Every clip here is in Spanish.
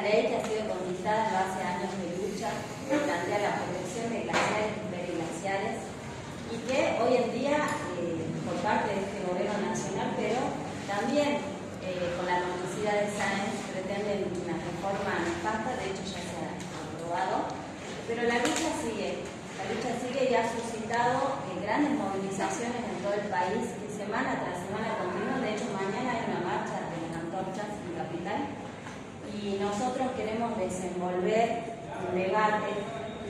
ley que ha sido conquistada en base a años de lucha que plantea la protección de glaciares y periglaciares y que hoy en día, por parte de este gobierno nacional, pero también con la complicidad de Sáenz, pretenden una reforma nefasta, de hecho ya se ha aprobado, pero la lucha sigue y ha suscitado grandes movilizaciones en todo el país que semana tras semana continúan. De hecho, mañana hay una marcha de las antorchas en Capital y nosotros queremos desenvolver un debate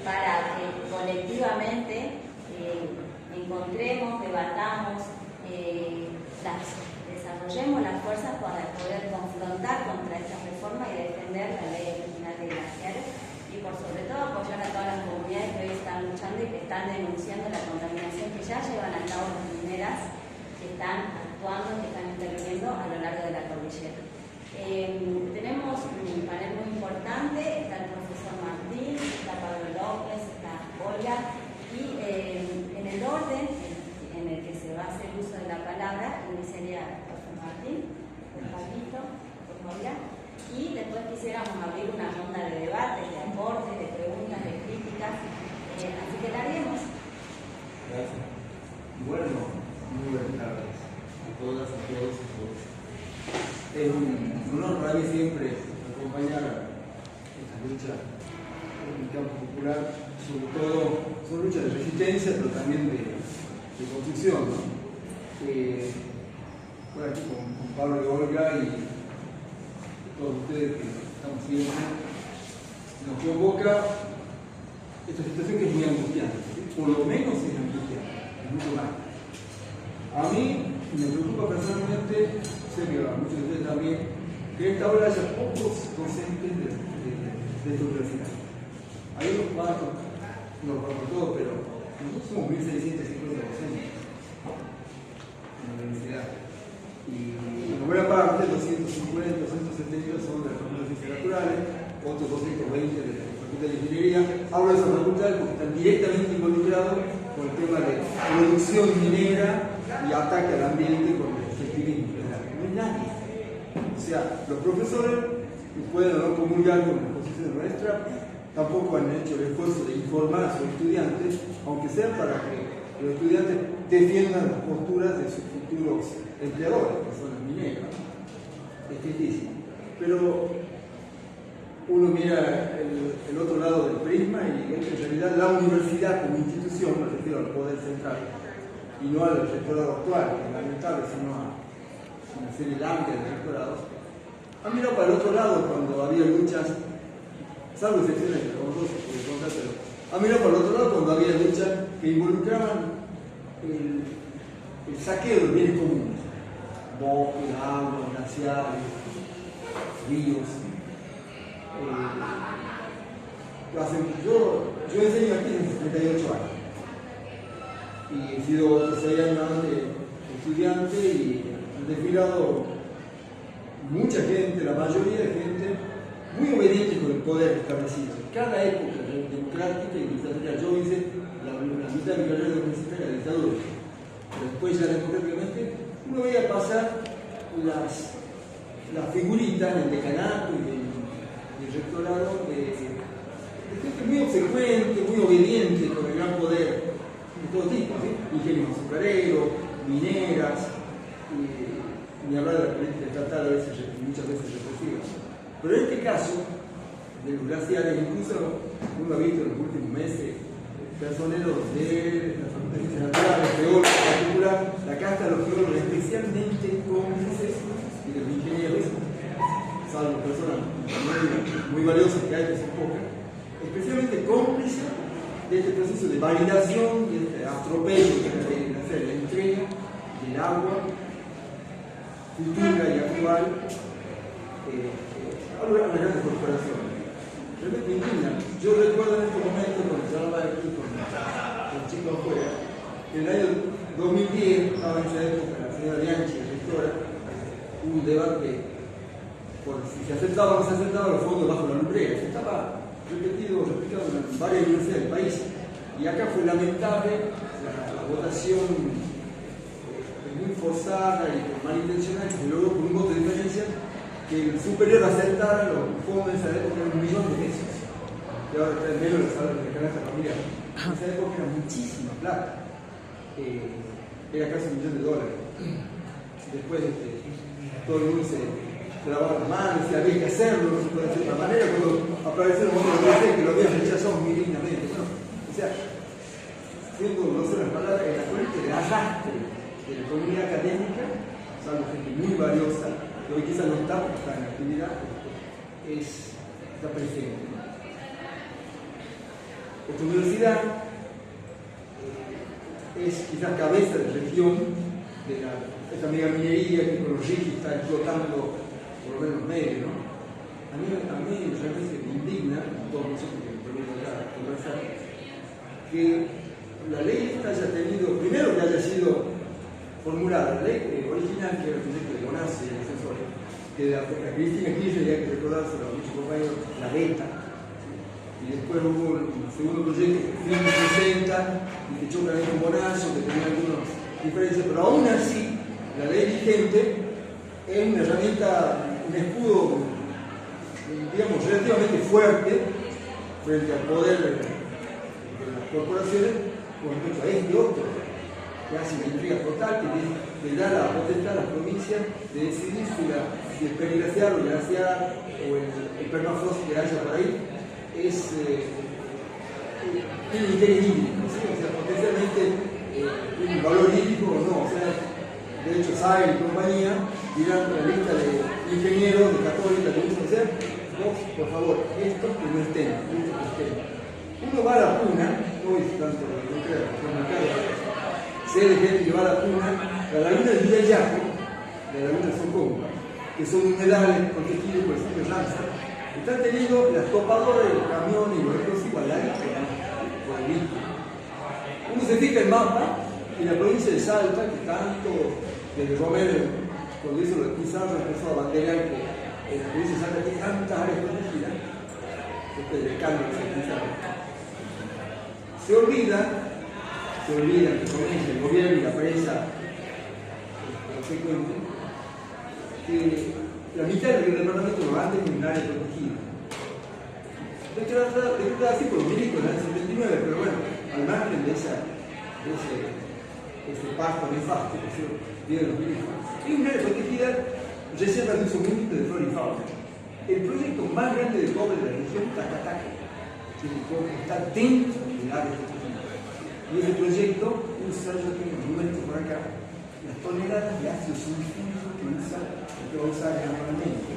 para que colectivamente encontremos, debatamos, desarrollemos las fuerzas para poder confrontar contra esta reforma y defender la ley original de glaciares y por sobre todo apoyar a todas las comunidades que hoy están luchando y que están denunciando la contaminación que ya llevan a cabo las mineras que están actuando, que están interviniendo a lo largo de la cordillera. Tenemos un panel muy importante, está el profesor Martín, está Pablo López, está Olga y en el orden en el que se va a hacer uso de la palabra iniciaría el profesor Martín, el Pablito, el Olga, y después quisiéramos abrir una ronda de debates, de aportes, de preguntas, de críticas, así que la haremos. Gracias. Bueno, muy buenas tardes a todas, a todos y a todos. Es un honor para mí siempre acompañar esta lucha en el campo popular, sobre todo son luchas de resistencia, pero también de construcción, ¿no? Por aquí con Pablo y Olga y todos ustedes que estamos siguiendo, nos convoca esta situación que es muy angustiante, ¿sí? Por lo menos es angustiante, es mucho más. A mí me preocupa personalmente, sé que a muchos de ustedes también, que en esta hora haya pocos docentes de esta universidad. Hay unos cuantos, no conozco todos, pero nosotros somos 1.650 docentes en la universidad. Y la buena parte, 250, 270 son de las facultades de ciencias naturales, otros 220 de la facultad de ingeniería. Hablo de esas facultades porque están directamente involucrados con el tema de producción minera y ataque al ambiente con el efectivismo. No hay nadie. O sea, los profesores que pueden o no comulgar con la posición nuestra tampoco han hecho el esfuerzo de informar a sus estudiantes, aunque sea para que los estudiantes defiendan las posturas de sus futuros empleadores, que son las mineras. Es tristísimo. Pero uno mira el otro lado del prisma y en realidad la universidad como institución, me refiero al poder central, y no al rectorado actual, que es lamentable, sino a una serie amplia de rectorados, ha mirado para el otro lado cuando había luchas, salvo excepciones, pero ha mirado para el otro lado cuando había luchas que involucraban el saqueo de los bienes comunes, bosques, aguas, glaciares, ríos. Yo enseño aquí desde 38 años y he sido 6 años antes estudiante y han desfilado mucha gente, la mayoría de gente muy obediente con el poder establecido. Cada época democrática y dictatorial, yo hice la mitad de mi carrera universitaria de dictadura, pero después ya democráticamente uno veía pasar las figuritas en el decanato y del rectorado de gente muy obsecuente, muy obediente con el gran poder de todo tipo, ¿sí? Ingenios azucareros, mineras, ni hablar de la política estatal muchas veces represiva. Pero en este caso, de los glaciares, incluso uno ha visto en los últimos meses personeros de las facultades de ciencias naturales, geólogos en particular, la casta de los geólogos especialmente cómplices y de los ingenieros, salvo personas muy valiosas que hay, que son pocas, especialmente cómplices de este proceso de validación y este atropello de hacer la entrega del agua futura y actual a las grandes corporaciones. Realmente indigna. Yo recuerdo en este momento, cuando yo hablaba aquí con los chicos afuera, que en el año 2010, estaba en esa época, la señora Bianchi, la rectora, hubo un debate por si se aceptaba o no se aceptaba los fondos bajo la lumbrera. Se estaba replicado en varias universidades del país. Y acá fue lamentable la votación muy forzada y malintencionada que se logró por un voto de diferencia, que el superior aceptara los fondos de esa época era $1 millón. Y ahora está en medio de la sala de canasta familiar. En esa época era muchísima plata. Era casi $1 millón. Después todo el mundo se lavaba las manos, decía había que hacerlo, no se puede hacer de otra manera. Cuando aparecieron otros que lo habían rechazado muy dignamente. Bueno, o sea, siendo no sé las palabras, el acuerdo de arrastre de la comunidad académica, salvo gente muy valiosa, que hoy quizás no está porque está en actividad, está presente. Esta universidad es quizás cabeza de región de esta mega minería que con los rígidos está explotando por lo menos medio, ¿no? A mí realmente me indigna, todos nosotros que venimos acá a conversar, que la ley esta haya tenido, primero que haya sido formulada, la ley original que era el proyecto de Bonazzi, el asesor, que a Cristina Kirchner, ya que recordárselo a muchos compañeros, la beta, y después hubo un segundo proyecto que fue en los 60 y que chocan con Bonazzi, que tenía algunas diferencias, pero aún así la ley vigente es una herramienta, un escudo, digamos, relativamente fuerte frente al poder de las corporaciones con respecto a este otro, que hace una intriga total, que le da la potestad a las provincias de decidir si el periglaciar o el glaciar o el permafrost que haya por ahí tiene interés hídrico, ¿sí? O sea, potencialmente tiene un valor hídrico o no. O sea, de hecho, Sager y compañía dirán la lista de ingenieros de Católica que dicen hacer, vos, por favor, estos que no estén, Uno va a la Puna, no es tanto lo que yo creo, sé de gente que va a la Puna, la laguna de Villayaco, la laguna de Soconga, que son humedales protegidos por el sitio Ramsar, están teniendo las topadoras de los camiones y los explosivos al aire por el litio. Uno se fija el mapa y la provincia de Salta, que tanto desde Romero, cuando hizo lo de Pizarro, empezó a banderar que la provincia de Salta tiene tantas áreas protegidas, del cambio que se Pizarro. Se olvida que el gobierno y la prensa consecuente que la mitad del departamento lo antes en un área protegida. Declarada así por los milicos en el 79, pero bueno, al margen de ese pacto nefasto que se dio los milicos, es un área protegida, reserva de uso múltiple de flora y fauna. El proyecto más grande de cobre de la región, Tacataca, que está dentro del área protegida. Y ese proyecto usa, yo tengo un momento por acá, las toneladas de ácido sulfúrico que va a usar normalmente.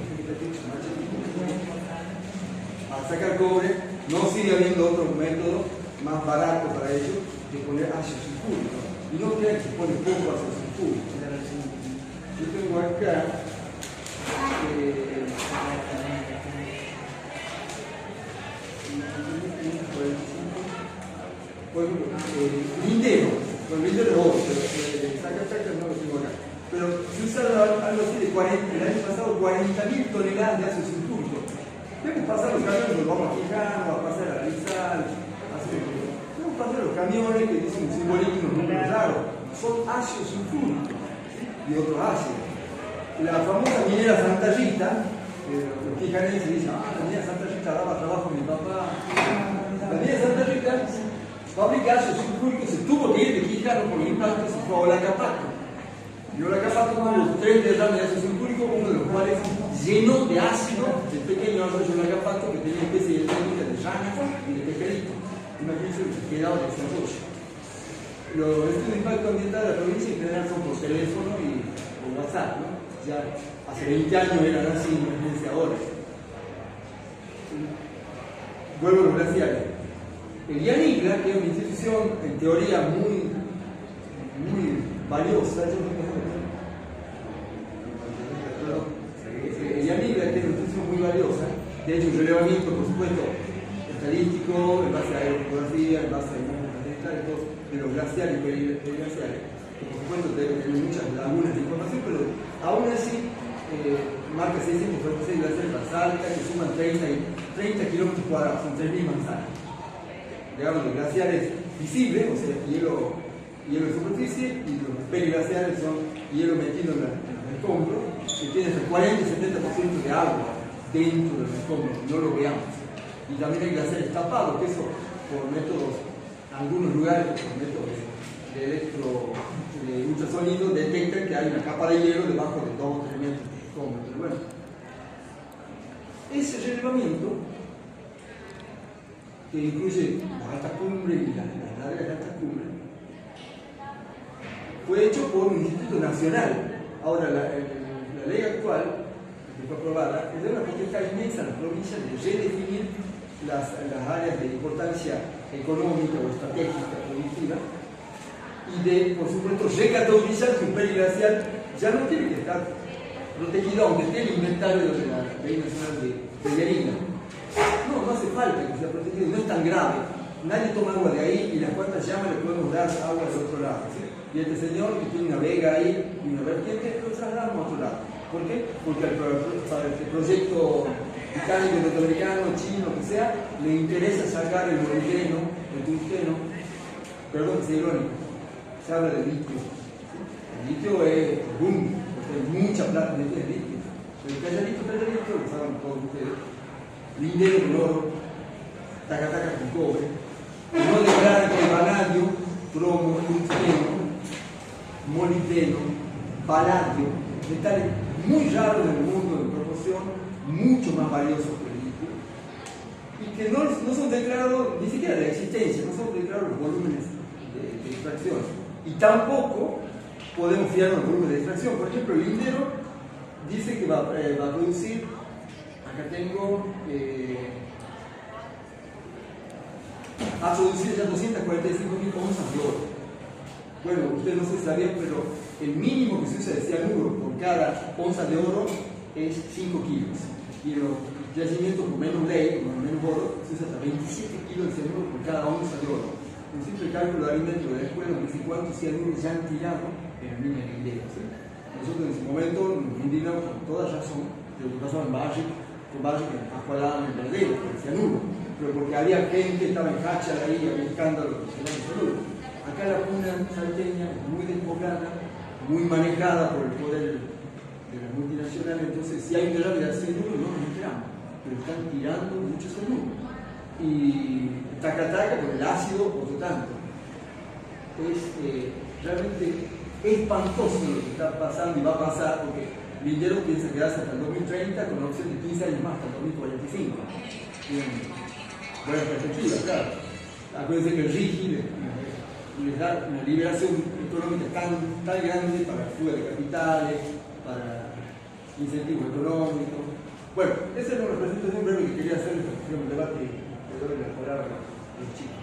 Al sacar cobre, no sigue habiendo otro método más barato para ello que poner ácido sulfúrico. Y no crean que se pone poco ácido sulfúrico. Yo tengo acá lindero, el lindero es otro, saca no lo tengo acá. Pero se usaron algo así de 40, el año pasado 40.000 toneladas de ácido sulfúrico. Debemos pasar los camiones, nos vamos a Quijano, a pasar a Rizal, debemos pasar los camiones que dicen un simbolito y unos números raros. Son ácido sulfúrico y otros ácidos. La famosa minera Santa Rita, los quijanenses dicen, la minera Santa Rita daba trabajo a mi papá. La minera Santa Rita fabrica ácido sulfúrico, se tuvo que ir de Quijano por el impacto, se fue a Olacapato. Y Olacapato tuvo 3 derrames de ácido sulfúrico, uno de los cuales lleno de ácido del pequeño arroyo de Olacapato que tenía especie de técnica de rana y de pejerito. Imagínense lo que quedaba de ese arroyo. Los estudios de impacto ambiental de la provincia en general son por teléfono y por WhatsApp, ¿no? Ya hace 20 años eran así, imagínense ahora. Vuelvo a los glaciares. El IANIGLA, que es una institución en teoría muy valiosa, el IANIGLA, que es una institución muy valiosa, de hecho un relevamiento, por supuesto, estadístico, en base a aerofotografía, en base a imágenes satelitales, de los glaciares y periglaciares, que por supuesto deben tener muchas lagunas de información, pero aún así marca 646 glaciares más altas que suman 30 kilómetros cuadrados, son 3.000 manzanas. Digamos, los glaciares visibles, o sea, hielo de superficie, y los periglaciares son hielo metido en los escombros, que tiene hasta 40-70% de agua dentro del escombro, no lo veamos. Y también hay glaciares tapados, que eso por métodos, en algunos lugares, por métodos de ultrasonido, detectan que hay una capa de hielo debajo de 2 o 3 metros de escombro. Pero bueno, ese relevamiento, que incluye las altas cumbres y las largas altas cumbres, fue hecho por un instituto nacional. Ahora, la ley actual, que fue aprobada, le da una potestad inmensa a las provincias de redefinir las áreas de importancia económica o estratégica, productiva, y de, por supuesto, recategorizar que un periglacial ya no tiene que estar protegido, aunque esté el inventario de la Ley Nacional de Berina. No hace falta que sea protegido, no es tan grave. Nadie toma agua de ahí y las cuantas llamas le podemos dar agua del otro lado. ¿Sí? Y este señor que tiene una vega ahí y una vertiente, lo trasladamos a otro lado. ¿Por qué? Porque para el proyecto británico, norteamericano, chino, que sea, le interesa sacar el molibdeno, el tungsteno, perdón, es irónico, se habla de litio. ¿Sí? El litio es boom, porque hay mucha plata metida en litio. Pero que haya litio, lo saben todos ustedes. Lindero con oro, taca con cobre, no declaran que hay vanadio, plomo, tungsteno, molibdeno, paladio, metales muy raros en el mundo en proporción, mucho más valiosos que el litio, y que no son declarados ni siquiera de existencia, no son declarados los volúmenes de extracción. Y tampoco podemos fiar los volúmenes de extracción. Por ejemplo, el lindero dice que va a producir, acá tengo, ha producido ya 245.000 onzas de oro. Bueno, ustedes no se sabían, pero el mínimo que se usa de cianuro por cada onza de oro es 5 kilos. Y los yacimientos con menos ley, con menos oro, se usa hasta 27 kilos de cianuro por cada onza de oro. Un simple cálculo aritmético de la escuela nos dice cuántos cianuros ya han tirado en la mina de Lindero. ¿Sí? Nosotros en ese momento nos indignamos con toda razón de lo que pasaba en Valle, en Pascualán, en Verdero, con el cianuro. Pero porque había gente que estaba en hacha ahí, había escándalo con el cianuro. Acá la puna salteña es muy despoblada, muy manejada por el poder de las multinacionales, entonces si hay un derrame de cianuro no nos enteramos, pero están tirando mucho cianuro. Y taca con el ácido, otro tanto. Es realmente espantoso lo que está pasando y va a pasar, porque Lindero piensa quedarse hasta el 2030 con la opción de 15 años más, hasta el 2045. Buena perspectiva, claro. Acuérdense que el RIGI les da una liberación económica tan grande para fuga de capitales, para incentivos económicos. Bueno, esa es una presentación breve que quería hacer en el debate y le doy la palabra a los chicos.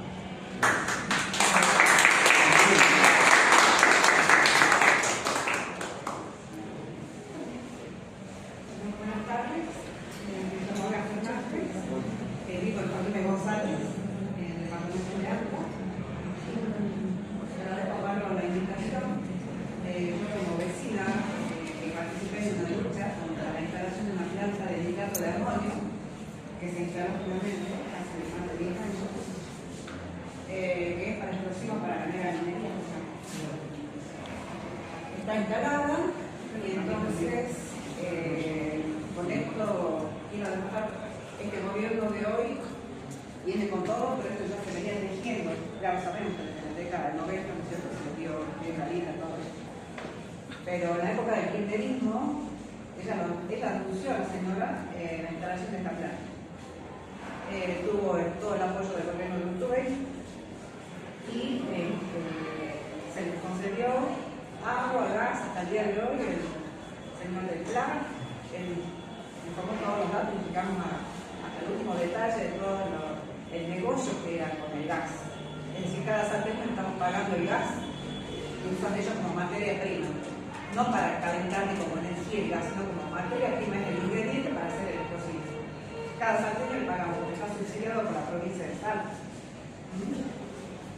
Buenas tardes, me llamo Olga Fernández, vivo en Familia González, en el departamento de Arco. Agradezco a Pablo la invitación. Yo como vecina que participé en una lucha contra la instalación de una planta de nitrato de amonio que se instaló finalmente hace más de 10 años, que es para explosivos para la mega minería. Está instalada y entonces con esto quiero demostrar que este gobierno de hoy viene con todo, pero esto ya se venía dirigiendo, ya lo sabemos, desde la década del 90, ¿no es cierto? Se dio bien la vida, todo eso. Pero en la época del kirchnerismo, ella anunció a la señora la instalación de esta planta. Tuvo todo el apoyo del gobierno de Urtubey y se les concedió agua, gas, hasta el día de hoy el señor del plan informó todos los datos y llegamos hasta el último detalle de todo el negocio que era con el gas. Es decir, cada salteño estamos pagando el gas y usan ellos como materia prima, no para calentar ni como energía el gas, sino como materia prima, es el ingrediente para hacer el explosivo. Cada salteño le pagamos porque está subsidiado por la provincia de Salta.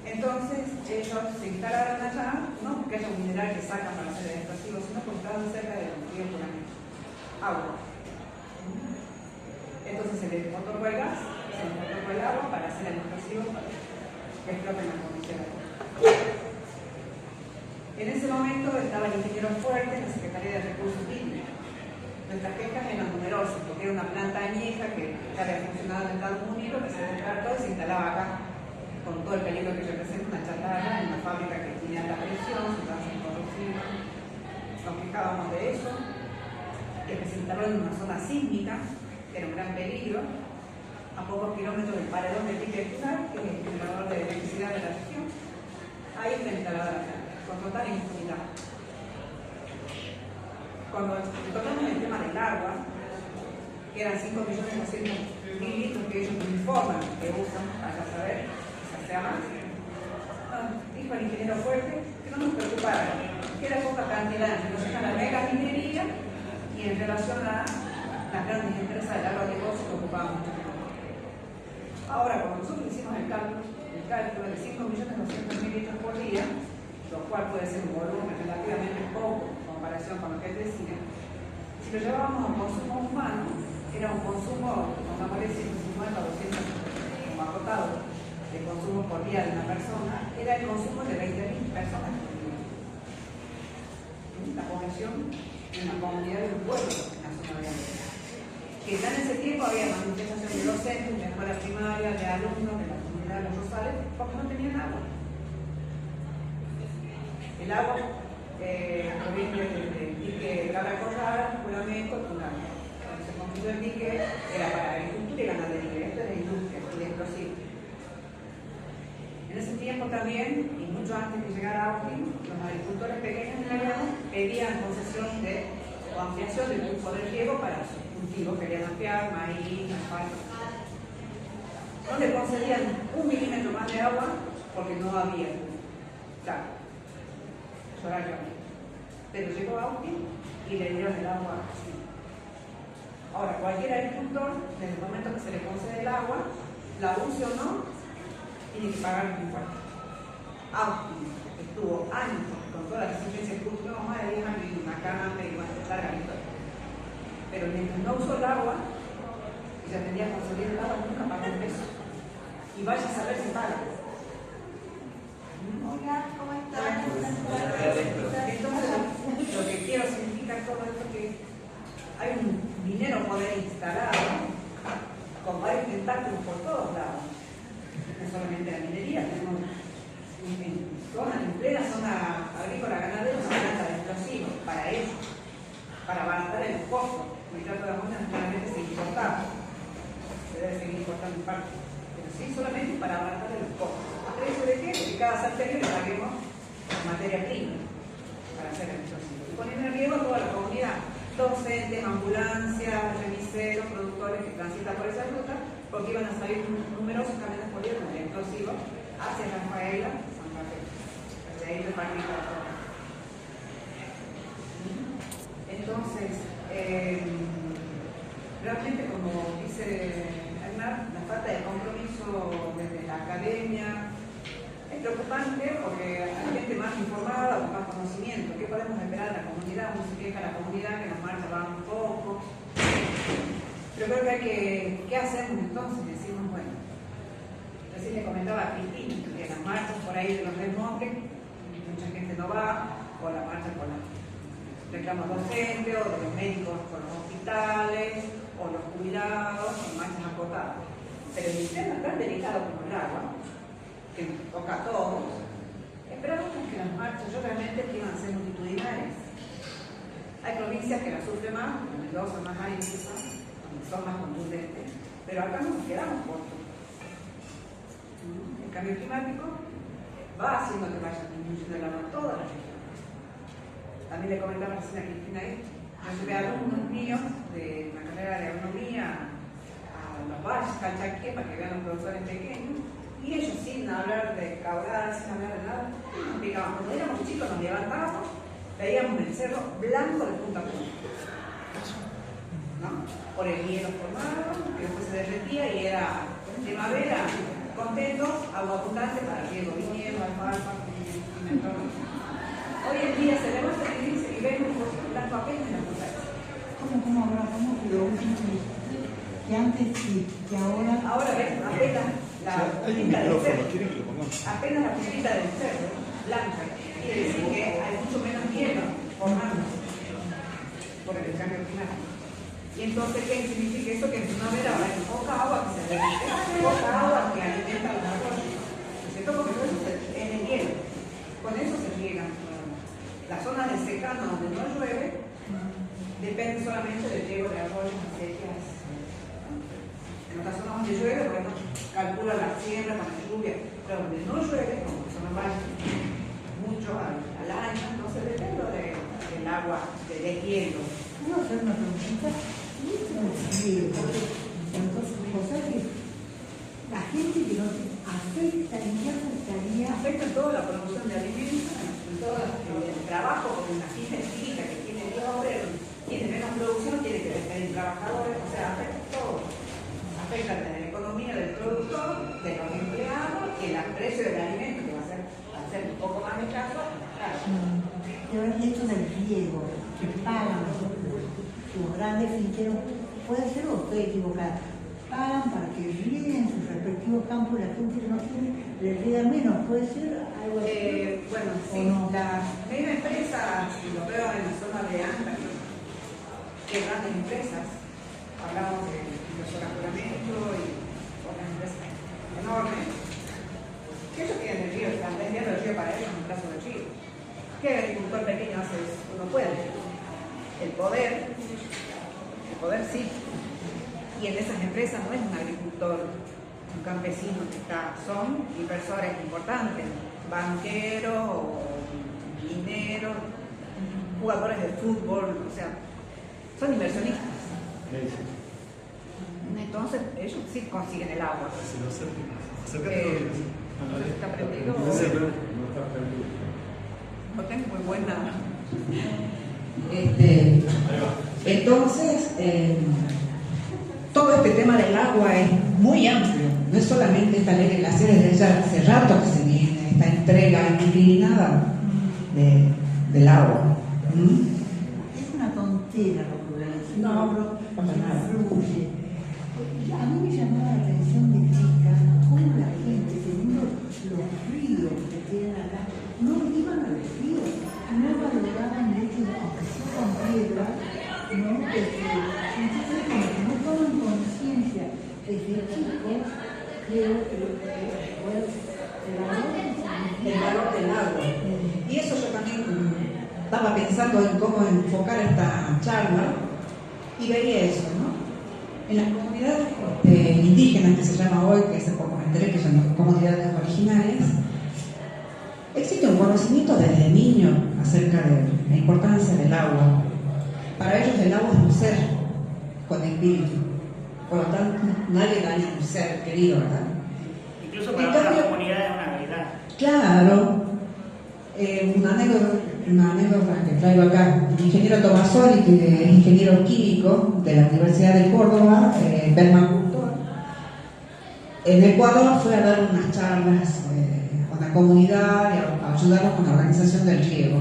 Entonces ellos se instalaron allá, no porque haya un mineral que sacan para hacer el explosivo, sino porque estaban cerca de los ríos por agua. Entonces se les otorgó el gas, se les otorgó el agua para hacer el explosivo para que exploten las condiciones. En ese momento estaba el ingeniero Fuerte en la Secretaría de Recursos Hídricos. nuestras quejas eran numerosas, porque era una planta añeja que ya había funcionado en Estados Unidos, que se descartó y se instalaba acá, con todo el peligro que representa una chatarra en una fábrica que tiene alta presión, sustancias corrosivas. Nos quejábamos de eso, que se instaló en una zona sísmica, que era un gran peligro, a pocos kilómetros del paredón de Piquetunar, que es el generador de electricidad de la región. Ahí está instalada la planta, con total impunidad. Cuando tocamos el tema del agua, que eran 5.200.000 litros que ellos nos informan que usan para saber que se más, dijo el ingeniero Fuerte que no nos preocupara, que era poca cantidad en relación a la mega minería y en relación a las grandes empresas del agronegocio que ocupaban mucho tiempo. Ahora, cuando nosotros hicimos el cálculo de 5.200.000 litros por día, lo cual puede ser un volumen relativamente poco en comparación con lo que él decía, si lo llevábamos a consumo humano, era un consumo, pongámosle 150 o 200 como acotado, de consumo por día de una persona, era el consumo de 20.000 personas por día. La población en la comunidad de un pueblo en la zona de Andrés. Que ya en ese tiempo había manifestación de docentes, de escuela primaria, de alumnos de la comunidad de los Rosales, porque no tenían agua. El agua proviene del dique Cabra Corral, Juramento, Tunal. Cuando se construyó el dique era para agricultura y ganadería, esto era industria y explosivo. En ese tiempo también, y mucho antes que llegara Austin, los agricultores pequeños en la llano pedían concesión o ampliación del curso de riego para sus cultivos, querían ampliar maíz, asfalto. No le concedían 1 milímetro más de agua porque no había. Claro. Pero llegó Austin y le dieron el agua así. Ahora, cualquier agricultor, desde el momento que se le concede el agua, la use o no, tiene que pagar un impuesto. Austin estuvo años con toda la resistencia pública, no más de 10 años y una cana y una larga historia. Pero mientras no usó el agua, y se tendría que conseguir el agua, nunca pagó un peso. Y vaya a saber si paga. Hola, ¿cómo están? Entonces, lo que quiero significar todo esto es que hay un minero poder instalado con varios tentáculos por todos lados. No solamente la minería, tenemos en plena zona agrícola ganadera una planta de explosivos para eso, para abaratar el costo. El nitrato de amonio naturalmente se importaba, se debe seguir importando en parte, pero sí solamente para abaratar el costo. ¿A precio de qué? De cada sartén le paguemos materia prima para hacer el explosivo. Y poniendo en riesgo a toda la comunidad, docentes, ambulancias, remiseros, productores que transitan por esa ruta, porque iban a salir numerosos camiones por día con el explosivo hacia Rafaela, Santa Fe. De ahí repartir la zona. Entonces, realmente, como dice Hernán, la falta de compromiso desde la academia es preocupante porque hay gente más informada, con más conocimiento. ¿Qué podemos esperar de la comunidad? Uno se queja a la comunidad que las marchas van un poco. Pero creo que hay que, ¿qué hacemos entonces? Decimos, bueno, recién le comentaba a Cristina que las marchas por ahí de los desmontes, mucha gente no va, o la marcha por los reclamos docentes, o de los médicos por los hospitales, o los jubilados, en marchas acotadas. Pero el tema tan delicado como el agua, que nos toca a todos, esperamos que las marchas realmente iban a ser multitudinarias. Hay provincias que las sufren más, como Mendoza, más hay son más contundentes, pero acá nos quedamos cortos. El cambio climático va haciendo que vaya disminuyendo el agua en toda la región. También le comentaba recién a Cristina esto. Yo llevé a alumnos míos de la carrera de agronomía a los valles, Calchaquí, para que vean los productores pequeños, y ellos sin hablar de caudal, sin hablar de nada, nos explicaban. Cuando éramos chicos nos levantábamos, veíamos el cerro blanco de punta a punta, ¿no? Por el hielo formado, que después se derretía y era primavera, contentos, agua abundante para riego, viñedo, alfalfa, pimentón. Hoy en día se levanta y dice y ven un poquito blanco apenas en la montaña. ¿Cómo hablamos de lo último que antes y que ahora? Ahora ven, apenas la puntita del cerro, apenas la puntita del cerro, blanca, quiere decir que hay mucho menos hielo formándose por el cambio climático. Y entonces, ¿qué significa eso? Que en primavera ahora hay poca agua que se alimenta, poca agua que alimenta los árboles, ¿no es cierto? Porque todo eso es de hielo. Con eso se riegan. La zona de secano donde no llueve depende solamente del riego de árboles y sequías. En otras zonas donde llueve, bueno, calcula la siembra con la lluvia, pero donde no llueve, como que son mucho al año, entonces depende del agua, del hielo. ¿Puedo hacer una pregunta? Entonces, o sea que la gente que no afecta, ¿en qué afectaría? Afecta en toda la producción de alimentos, en todo el trabajo, porque una fija chica que tiene 10 obreros, tiene menos producción, tiene que despedir trabajadores, o sea, afecta todo. Afecta la economía del productor, de los empleados y el precio del alimento, que va a ser un poco más escaso. Claro. Pero el hecho del riego, que pagan los grandes finqueros, puede ser o estoy equivocada, pagan para que rieguen sus respectivos campos, la gente que no tiene le riega menos, puede ser algo así. Bueno, sí, no? las mismas empresas, si lo veo en la zona de Anta, que grandes empresas, hablamos de sobrapuramiento y otras empresas enormes, que ellos tienen el río, están vendiendo el río para ellos en un plazo de río. ¿Qué el agricultor pequeño hace? Uno puede. El poder sí. Y en esas empresas no es un agricultor, un campesino que está, son inversores importantes, banqueros, mineros, jugadores de fútbol, o sea, son inversionistas. Entonces ellos sí consiguen el agua. ¿Está prendido? No tengo muy buena. Entonces, todo este tema del agua es muy amplio. No es solamente esta ley de glaciares, desde hace rato que se viene esta entrega indiscriminada del agua. Es una tontera lo que voy a decir. No, pero para nada. influye. A mí me llamaba la atención de chica cómo la gente, teniendo los ríos que tienen acá, no iban a los ríos, no valoraban el hecho de que sea con piedra, ¿no? Entonces, como que no toman conciencia desde chicos, creo que el valor del agua. Y eso yo también estaba pensando en cómo enfocar esta charla y veía eso, ¿no? En las comunidades indígenas, que se llama hoy, que hace poco me enteré que son comunidades originarias, existe un conocimiento desde niño acerca de la importancia del agua. Para ellos el agua es un ser con espíritu, por lo tanto nadie daña a un ser querido, ¿verdad? Incluso para la comunidad es una realidad. Claro, una anécdota que traigo acá. El ingeniero Tomasoli, que es ingeniero químico de la Universidad de Córdoba, permacultor, en Ecuador fue a dar unas charlas a la comunidad y a ayudarlos con la organización del riego.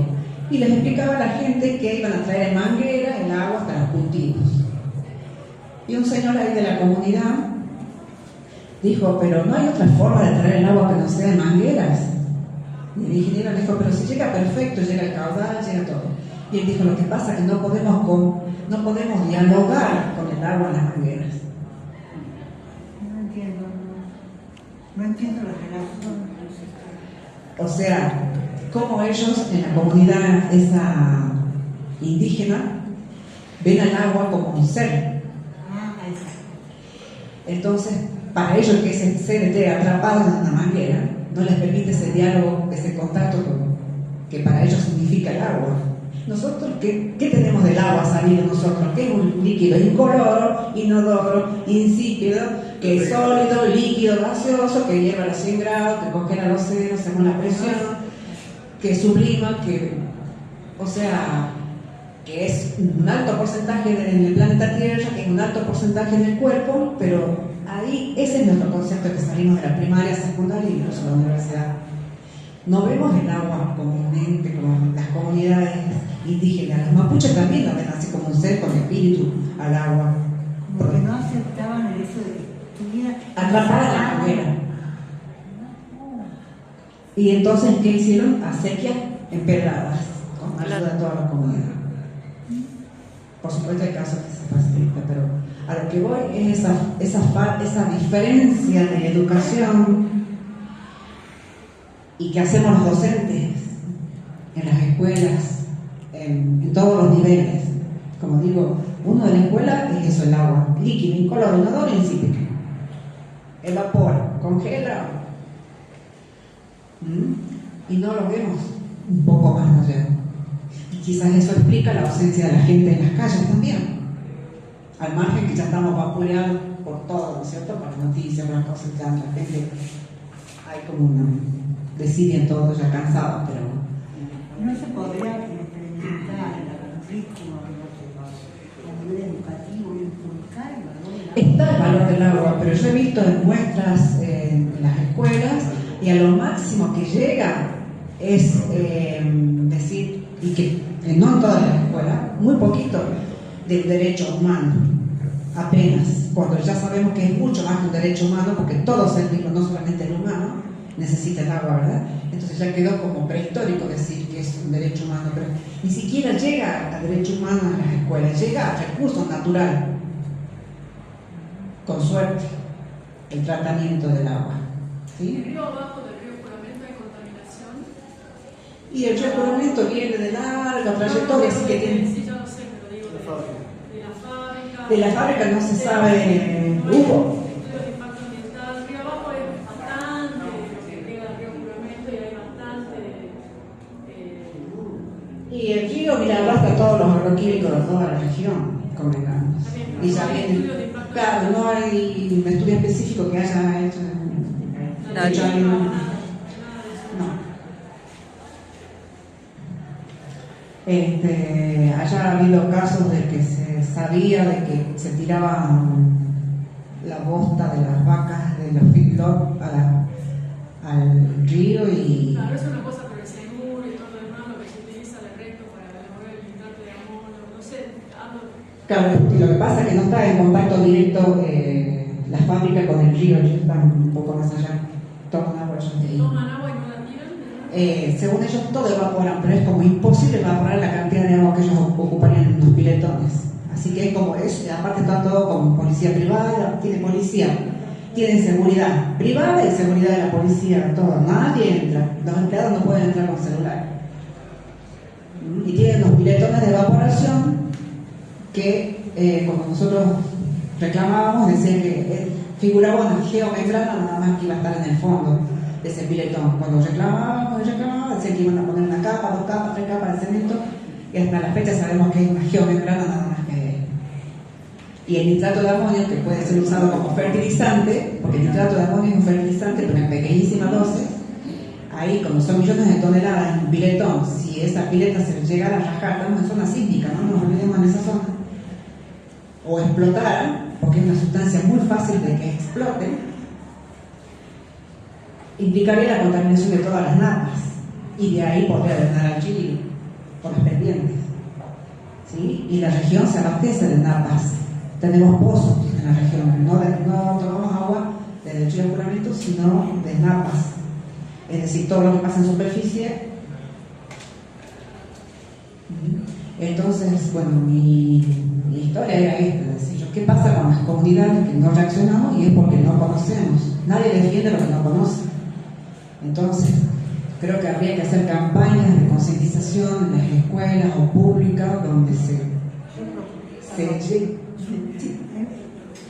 Y les explicaba a la gente que iban a traer en manguera el agua hasta los cultivos. Y un señor ahí de la comunidad dijo, pero no hay otra forma de traer el agua que no sea en mangueras. Y el ingeniero le dijo, pero si llega perfecto, llega el caudal, llega todo. Y él dijo, lo que pasa es que no podemos dialogar con el agua en las mangueras. No entiendo la relación. O sea, cómo ellos en la comunidad esa indígena ven al agua como un ser. Entonces, para ellos que ese ser esté atrapado en una manguera, no les permite ese diálogo, ese contacto que para ellos significa el agua. Nosotros, ¿qué tenemos del agua sabido nosotros? Que es un líquido incoloro, inodoro, insípido, que es sólido, líquido, gaseoso, que lleva a los 100 grados, que congela los océanos según la presión, que sublima, que es un alto porcentaje en el planeta Tierra, que es un alto porcentaje en el cuerpo, pero ahí ese es nuestro concepto que salimos de la primaria, secundaria y incluso de la universidad. No vemos el agua como un ente, como las comunidades indígenas. Los mapuches también la ven así como un ser con espíritu al agua. Porque no aceptaban el hecho de que estuviera atrapada en la manguera. Y entonces, ¿qué hicieron? Acequias empedradas, con ayuda de toda la comunidad. Por supuesto hay casos que se facilita, pero a lo que voy es esa diferencia de educación y que hacemos los docentes en las escuelas, en todos los niveles. Como digo, uno de la escuela es eso, el agua, líquido, incoloro, inodoro y insípido. Evapora, congela, y no lo vemos un poco más allá. Y quizás eso explica la ausencia de la gente en las calles también, al margen que ya estamos vapuleados por todo, ¿no es cierto? Por las noticias, por las cosas, ya la gente hay como una deciden todo ya cansado, pero no se podría implementar en la currícula a nivel educativo y inculcar el valor del agua. está el valor del agua, pero yo he visto en muestras en las escuelas y a lo máximo que llega es decir, y que no en todas las escuelas, muy poquito del derecho humano, apenas, cuando ya sabemos que es mucho más que un derecho humano, porque todo ser vivo, no solamente el humano, necesita el agua, ¿verdad? Entonces ya quedó como prehistórico decir que es un derecho humano, pero ni siquiera llega al derecho humano en las escuelas, llega al recurso natural, con suerte, el tratamiento del agua. ¿Sí? ¿En el río abajo del río Juramento hay contaminación? Y el río Juramento viene de larga trayectoria, así que tiene... Sí, yo no sé, pero digo de la fábrica. De la fábrica no se sabe, hubo. Estudios de impacto ambiental. El río abajo es bastante, lo que llega al río Juramento y hay bastante. Y el río, mira, arrastra todos los agroquímicos de toda la región, convengamos. Y ya viene, claro, no hay un estudio específico que haya hecho. Haya habido casos de que se sabía de que se tiraban la bosta de las vacas de los feedlot al río y... Claro, es una cosa por el seguro y todo lo demás, lo que se utiliza de resto para remover el nitrato de amonio, no sé, hablo... Claro, y lo que pasa es que no está en contacto directo la fábrica con el río, ellos están un poco más allá, toman agua ellos de ahí. ¿Toman agua y no la tiran? Según ellos todo evaporan, pero es como imposible evaporar la cantidad de agua que ellos ocuparían en unos piletones. Así que es como eso, aparte está todo con policía privada, tiene policía, tienen seguridad privada y seguridad de la policía, todo, nadie entra, los empleados no pueden entrar con celular. Y tienen los piletones de evaporación que cuando nosotros reclamábamos decían que figuraba una geomembrana nada más que iba a estar en el fondo de ese piletón. Cuando reclamábamos decían que iban a poner una capa, 2 capas, 3 capas de cemento, y hasta la fecha sabemos que es una geomembrana nada más que... Y el nitrato de amonio, que puede ser usado como fertilizante, porque el nitrato de amonio es un fertilizante pero en pequeñísimas dosis, ahí como son millones de toneladas en un piletón, si esa pileta se llegara a rajar, estamos en zona sísmica, no nos olvidemos en esa zona, o explotara, porque es una sustancia muy fácil de que explote, implicaría la contaminación de todas las napas, y de ahí podría drenar al Chile por las pendientes. ¿Sí? Y la región se abastece de napas, tenemos pozos en la región, no tomamos agua desde el río Juramento, sino de napas, es decir, todo lo que pasa en superficie. Entonces, bueno, mi historia era esta, decir, ¿qué pasa con las comunidades que no reaccionamos? Y es porque no conocemos, nadie defiende lo que no conoce. Entonces, creo que habría que hacer campañas de concientización en las escuelas o públicas donde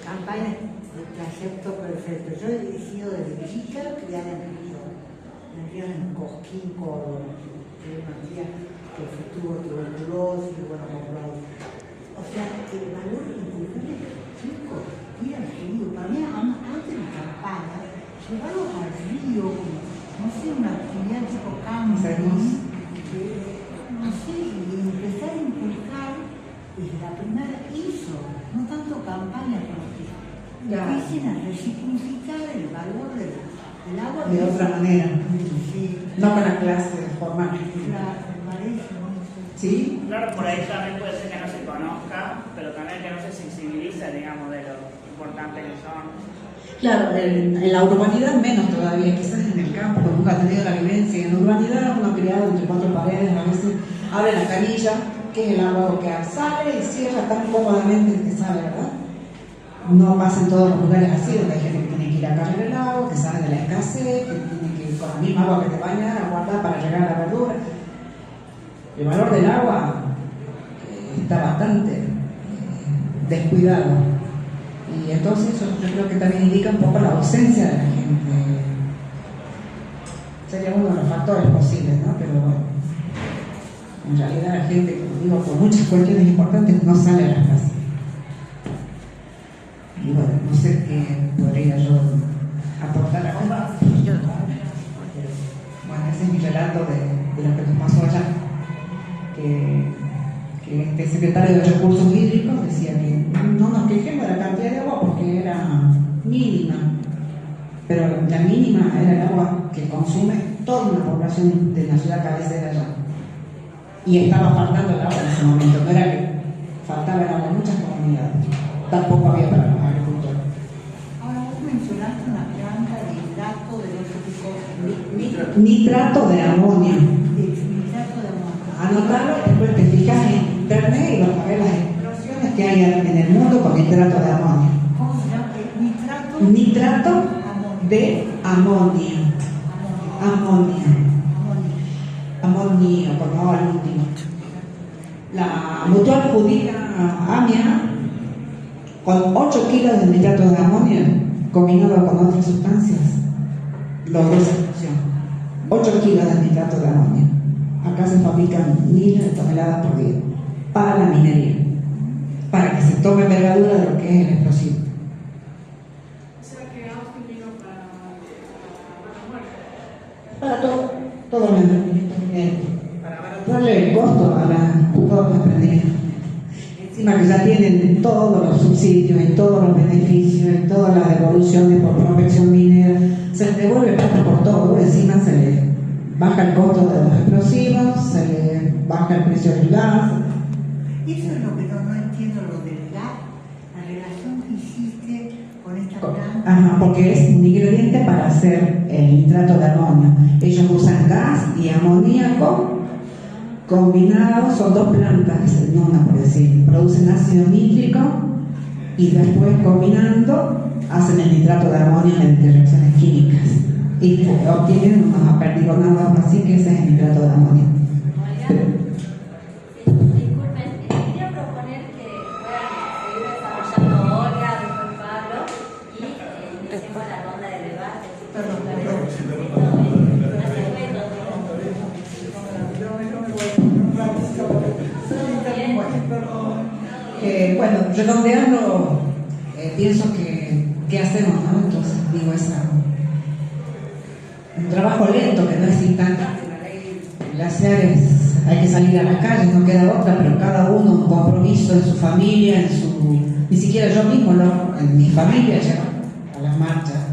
campañas de acepto perfecto. Yo he dirigido desde chica criada en ríos en Cosquín, Córdoba, una tía que tuvo tuberculosis, bueno, o sea, el valor increíble de los chicos, ir al río, para mí antes de campaña, llevarlos al río, como, no sé, una actividad tipo camping, no sé, y empezar a inculcar desde la primera ISO, no tanto campañas, pero que empiecen a resignificar el valor del agua de otra manera, sí. No con la clase formal. Claro, me parece, ¿no? ¿Sí? Claro, por ahí también puede ser que no se conozca, pero también que no se sensibilice, digamos, de lo importante que son. Claro, en la urbanidad menos todavía, quizás en el campo, nunca ha tenido la vivencia. En la urbanidad uno criado entre 4 paredes, a veces abre la canilla, que es el agua que sale y cierra tan cómodamente que sale, ¿verdad? No pasa en todos los lugares así, donde hay gente que tiene que ir a cargar el agua, que sabe de la escasez, que tiene que ir con la misma agua que te bañas a guardar para llegar a la verdura. El valor del agua está bastante descuidado. Y entonces eso yo creo que también indica un poco la ausencia de la gente. Sería uno de los factores posibles, ¿no? Pero bueno, en realidad la gente, como digo, por muchas cuestiones importantes no sale a las casas. Y bueno, no sé qué podría yo aportar acá. Bueno, ese es mi relato de lo que nos pasó allá. Que este secretario de Recursos Hídricos decía que no nos quejemos de la cantidad de agua porque era mínima, pero la mínima era el agua que consume toda una población de la ciudad cabecera allá. Y estaba faltando el agua en ese momento, no era que faltaba el agua en muchas comunidades, tampoco había para los agricultores. Ahora vos mencionaste una planta de nitrato de otro tipo. Nitrato de amonio. Nitrato de amonio. Anotarlo, después te fijas en internet y vas a ver las explosiones que hay en el mundo con nitrato de amonio. ¿Cómo se llama? Nitrato. Nitrato de amonio. Amonio, como al último. La mutual judía AMIA, con 8 kilos de nitrato de amonio combinado con otras sustancias, logró esa explosión. 8 kilos de nitrato de amonio. Acá se fabrican miles de toneladas por día para la minería, para que se tome envergadura de lo que es el explosivo. O sea que Austin vino para muerte. Para todo el emprendimiento minero, para darle el costo a todos los emprendimientos. Encima que ya tienen todos los subsidios y todos los beneficios y todas las devoluciones por prospección minera, se les devuelve plata por todo, encima se les baja el costo de los explosivos, se les baja el precio del gas. Eso es lo que no entiendo, lo del gas, la relación que hiciste con esta planta. Ajá, porque es un ingrediente para hacer el nitrato de amonio. Ellos usan gas y amoníaco combinados, son dos plantas, no una por decir, producen ácido nítrico y después combinando hacen el nitrato de amonio mediante reacciones químicas y obtienen unos aperdigonados, así que ese es el nitrato de amonio. Disculpen, quería proponer que puedan seguir desarrollando Olga, después Pablo y iniciemos la ronda de debate. Bueno, redondeando, pienso que ¿qué hacemos, no? Entonces digo, es un trabajo lento que no es instantáneo. La ley glaciares, hay que salir a las calles, no queda otra, pero cada uno un compromiso en su familia, ni siquiera yo mismo, en mi familia llevo a las marchas.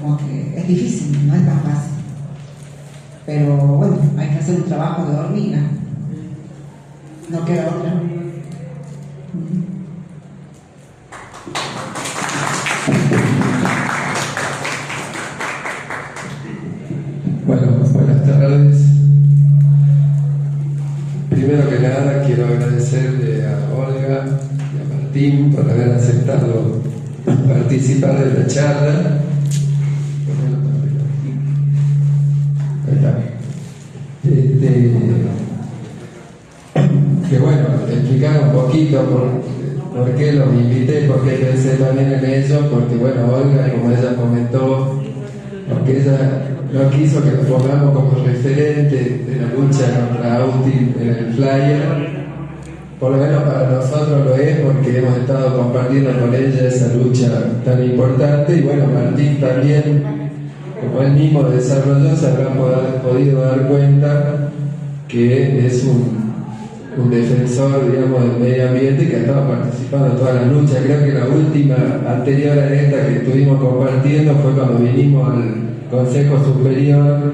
Como que es difícil, no es tan fácil. Pero bueno, hay que hacer un trabajo de hormiga. No queda otra. Bueno, buenas tardes. Primero que nada quiero agradecerle a Olga y a Martín por haber aceptado participar de la charla. Ahí está. Que bueno, explicar un poquito por qué los invité, por qué pensé también en ellos, porque bueno, Olga, como ella comentó, porque ella no quiso que nos pongamos como referente de la lucha contra Austin en el flyer. Por lo menos para nosotros lo es, porque hemos estado compartiendo con ella esa lucha tan importante. Y bueno, Martín también, como él mismo desarrolló, se habrá podido dar cuenta que es un defensor, digamos, del medio ambiente y que ha estado participando en todas las luchas. Creo que la última, anterior a esta que estuvimos compartiendo, fue cuando vinimos al Consejo Superior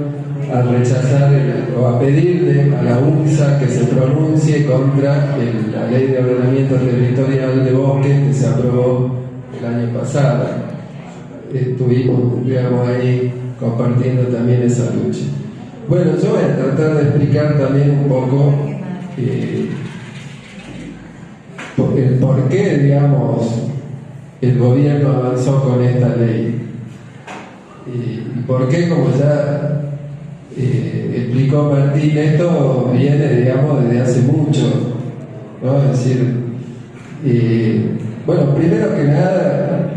a rechazar o a pedirle a la UNSA que se pronuncie contra la Ley de Ordenamiento Territorial de Bosques que se aprobó el año pasado. Estuvimos, digamos, ahí compartiendo también esa lucha. Bueno, yo voy a tratar de explicar también un poco el por qué, digamos, el gobierno avanzó con esta ley. Y por qué, como ya explicó Martín, esto viene, digamos, desde hace mucho, ¿no? Es decir, bueno, primero que nada,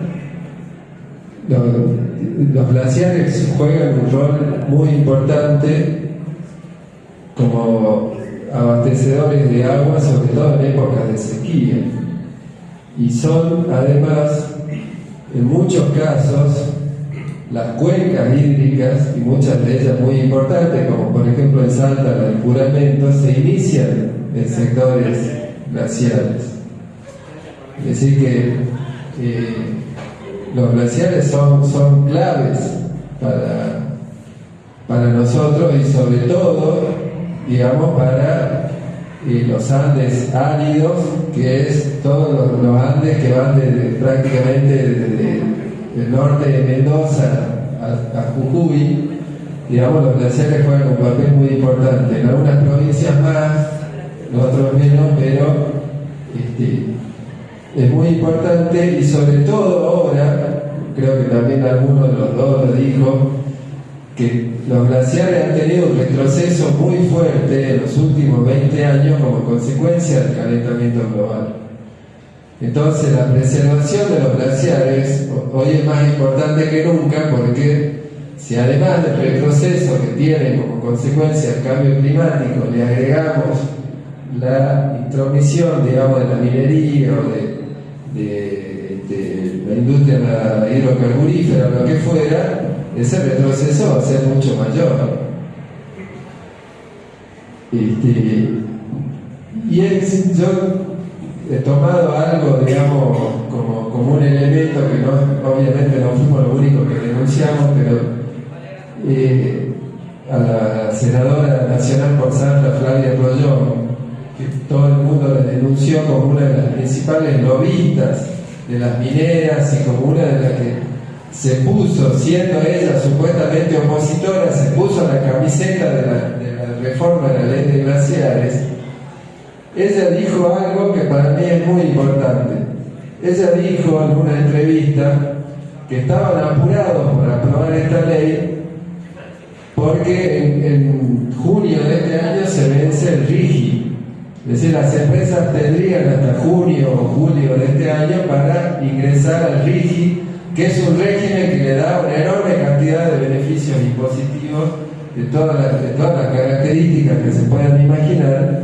los glaciares juegan un rol muy importante como abastecedores de agua, sobre todo en épocas de sequía, y son además, en muchos casos, las cuencas hídricas, y muchas de ellas muy importantes, como por ejemplo en Salta la del Juramento, se inician en sectores glaciares. Es decir que los glaciares son claves para nosotros, y sobre todo, digamos, para los Andes áridos, que es todos los Andes que van prácticamente desde el norte de Mendoza a Jujuy. Digamos, los glaciares juegan un papel muy importante, en algunas provincias más, en otros menos, pero es muy importante, y sobre todo ahora, creo que también alguno de los dos lo dijo, que los glaciares han tenido un retroceso muy fuerte en los últimos 20 años como consecuencia del calentamiento global. Entonces la preservación de los glaciares hoy es más importante que nunca, porque si además del retroceso que tienen como consecuencia el cambio climático le agregamos la intromisión, digamos, de la minería o de la industria hidrocarburífera o lo que fuera, ese retroceso va a ser mucho mayor. Yo he tomado algo, digamos, como un elemento que obviamente no fuimos los únicos que denunciamos, pero a la senadora nacional por Salta, Flavia Rollón, que todo el mundo la denunció como una de las principales lobistas de las mineras y como una de las que se puso, siendo ella supuestamente opositora, se puso la camiseta de la reforma de la ley de glaciares. Ella dijo algo que para mí es muy importante. Ella dijo en una entrevista que estaban apurados por aprobar esta ley porque en junio de este año se vence el RIGI. Es decir, las empresas tendrían hasta junio o julio de este año para ingresar al RIGI, que es un régimen que le da una enorme cantidad de beneficios impositivos de todas las características que se puedan imaginar.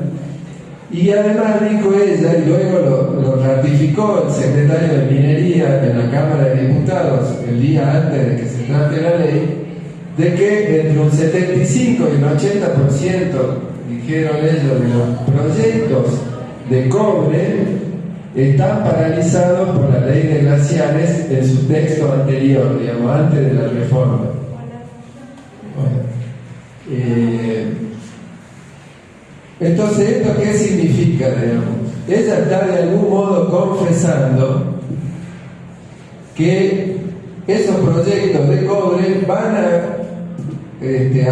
Y además dijo ella, y luego lo ratificó el secretario de Minería en la Cámara de Diputados el día antes de que se trate la ley, de que entre un 75 y un 80%, dijeron ellos, de los proyectos de cobre están paralizados por la ley de glaciares en su texto anterior, digamos, antes de la reforma. Entonces, ¿esto qué significa, digamos? Ella está de algún modo confesando que esos proyectos de cobre van a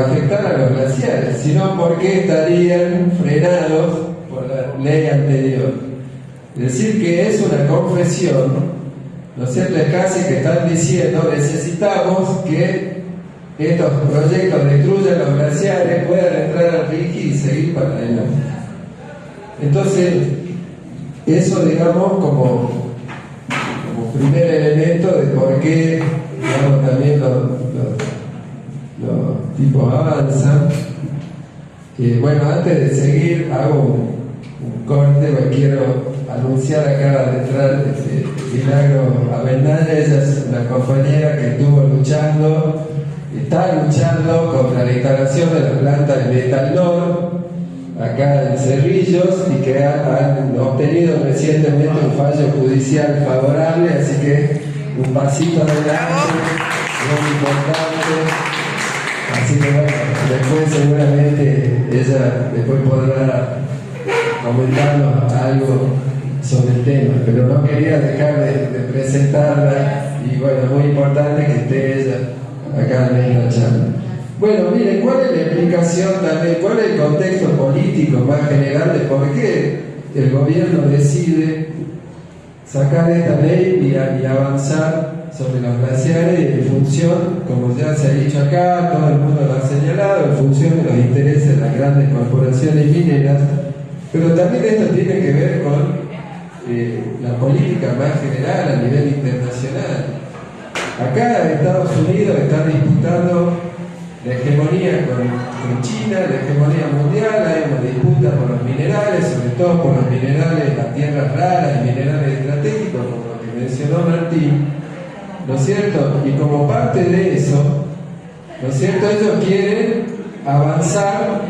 afectar a los glaciares, sino porque estarían frenados por la ley anterior. Es decir, que es una confesión, ¿no es cierto? Es casi que están diciendo, necesitamos que estos proyectos destruyan los glaciares, puedan entrar al RIGI y seguir para adelante. Entonces, eso, digamos, como primer elemento de por qué, digamos, también los tipos avanzan. Bueno, antes de seguir, hago un corte, porque quiero anunciar acá detrás Milagro Avendaña. Ella es una compañera que está luchando contra la instalación de la planta de Metalnor acá en Cerrillos, y que han obtenido recientemente un fallo judicial favorable, así que un pasito adelante, muy importante. Así que bueno, después seguramente ella podrá comentarnos algo sobre el tema, pero no quería dejar de presentarla, y bueno, muy importante que esté ella acá en esta charla. Bueno, miren, ¿cuál es la explicación también? ¿Cuál es el contexto político más general de por qué el gobierno decide sacar esta ley y avanzar sobre los glaciares en función, como ya se ha dicho acá, todo el mundo lo ha señalado, en función de los intereses de las grandes corporaciones mineras? Pero también esto tiene que ver con la política más general a nivel internacional. Acá Estados Unidos está disputando la hegemonía con China, la hegemonía mundial. Hay una disputa por los minerales, sobre todo por los minerales, las tierras raras y minerales estratégicos, como lo que mencionó Martín, ¿no es cierto? Y como parte de eso, ¿no es cierto?, ellos quieren avanzar,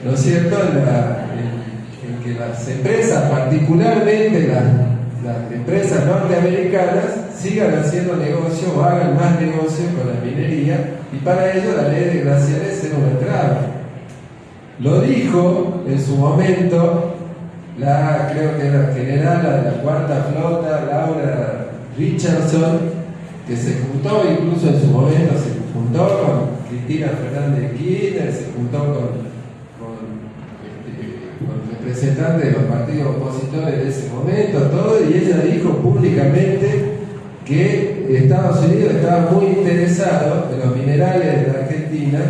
¿no es cierto?, en que las empresas, particularmente las empresas norteamericanas, sigan haciendo negocio o hagan más negocio con la minería, y para ello la ley de glaciares es una traba. Lo dijo en su momento creo que era generala de la Cuarta Flota, Laura Richardson, que se juntó, incluso en su momento se juntó con Cristina Fernández de Kirchner, se juntó con representantes de los partidos opositores de ese momento, todo, y ella dijo públicamente que Estados Unidos estaba muy interesado en los minerales de la Argentina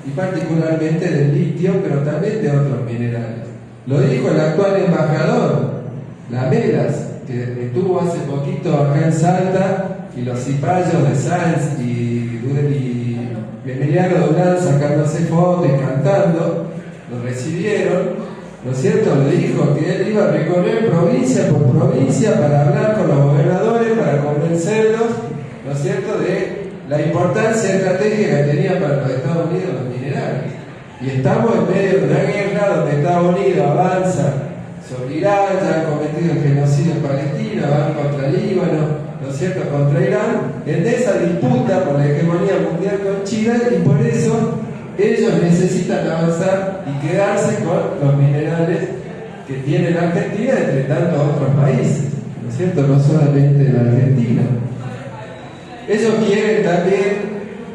y particularmente del litio, pero también de otros minerales. Lo dijo el actual embajador, Lamelas, que estuvo hace poquito acá en Salta, y los cipayos de Sanz y Emiliano Durán sacándose fotos y cantando, lo recibieron, ¿no es cierto? Le dijo que él iba a recorrer provincia por provincia para hablar con los gobernadores, para convencerlos, ¿no es cierto?, de la importancia estratégica que tenía para los Estados Unidos los minerales. Y estamos en medio de una guerra donde Estados Unidos avanza sobre Irán, ya han cometido el genocidio en Palestina, van contra Líbano, ¿no es cierto?, contra Irán, en esa disputa por la hegemonía mundial con China, y por eso ellos necesitan avanzar y quedarse con los minerales que tiene la Argentina, entre tantos otros países, ¿no es cierto?, no solamente la Argentina. Ellos quieren también,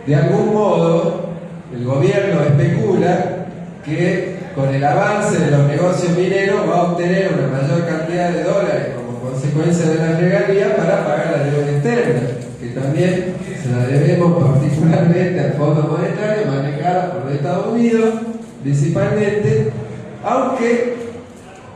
de algún modo, el gobierno especula que con el avance de los negocios mineros va a obtener una mayor cantidad de dólares como consecuencia de las regalías para pagar la deuda externa, que también se la debemos particularmente al Fondo Monetario, manejado por los Estados Unidos principalmente, aunque,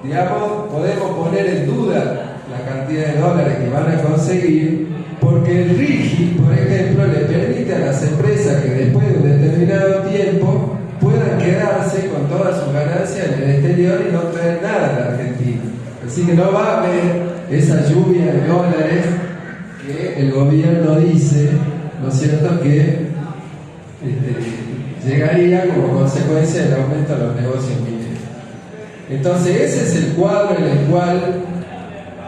digamos, podemos poner en duda la cantidad de dólares que van a conseguir, porque el RIGI, por ejemplo, le permite a las empresas que después de un determinado tiempo puedan quedarse con todas sus ganancias en el exterior y no traer nada a la Argentina. Así que no va a haber esa lluvia de dólares que el gobierno dice, ¿no es cierto?, que llegaría como consecuencia del aumento de los negocios mineros. Entonces ese es el cuadro en el cual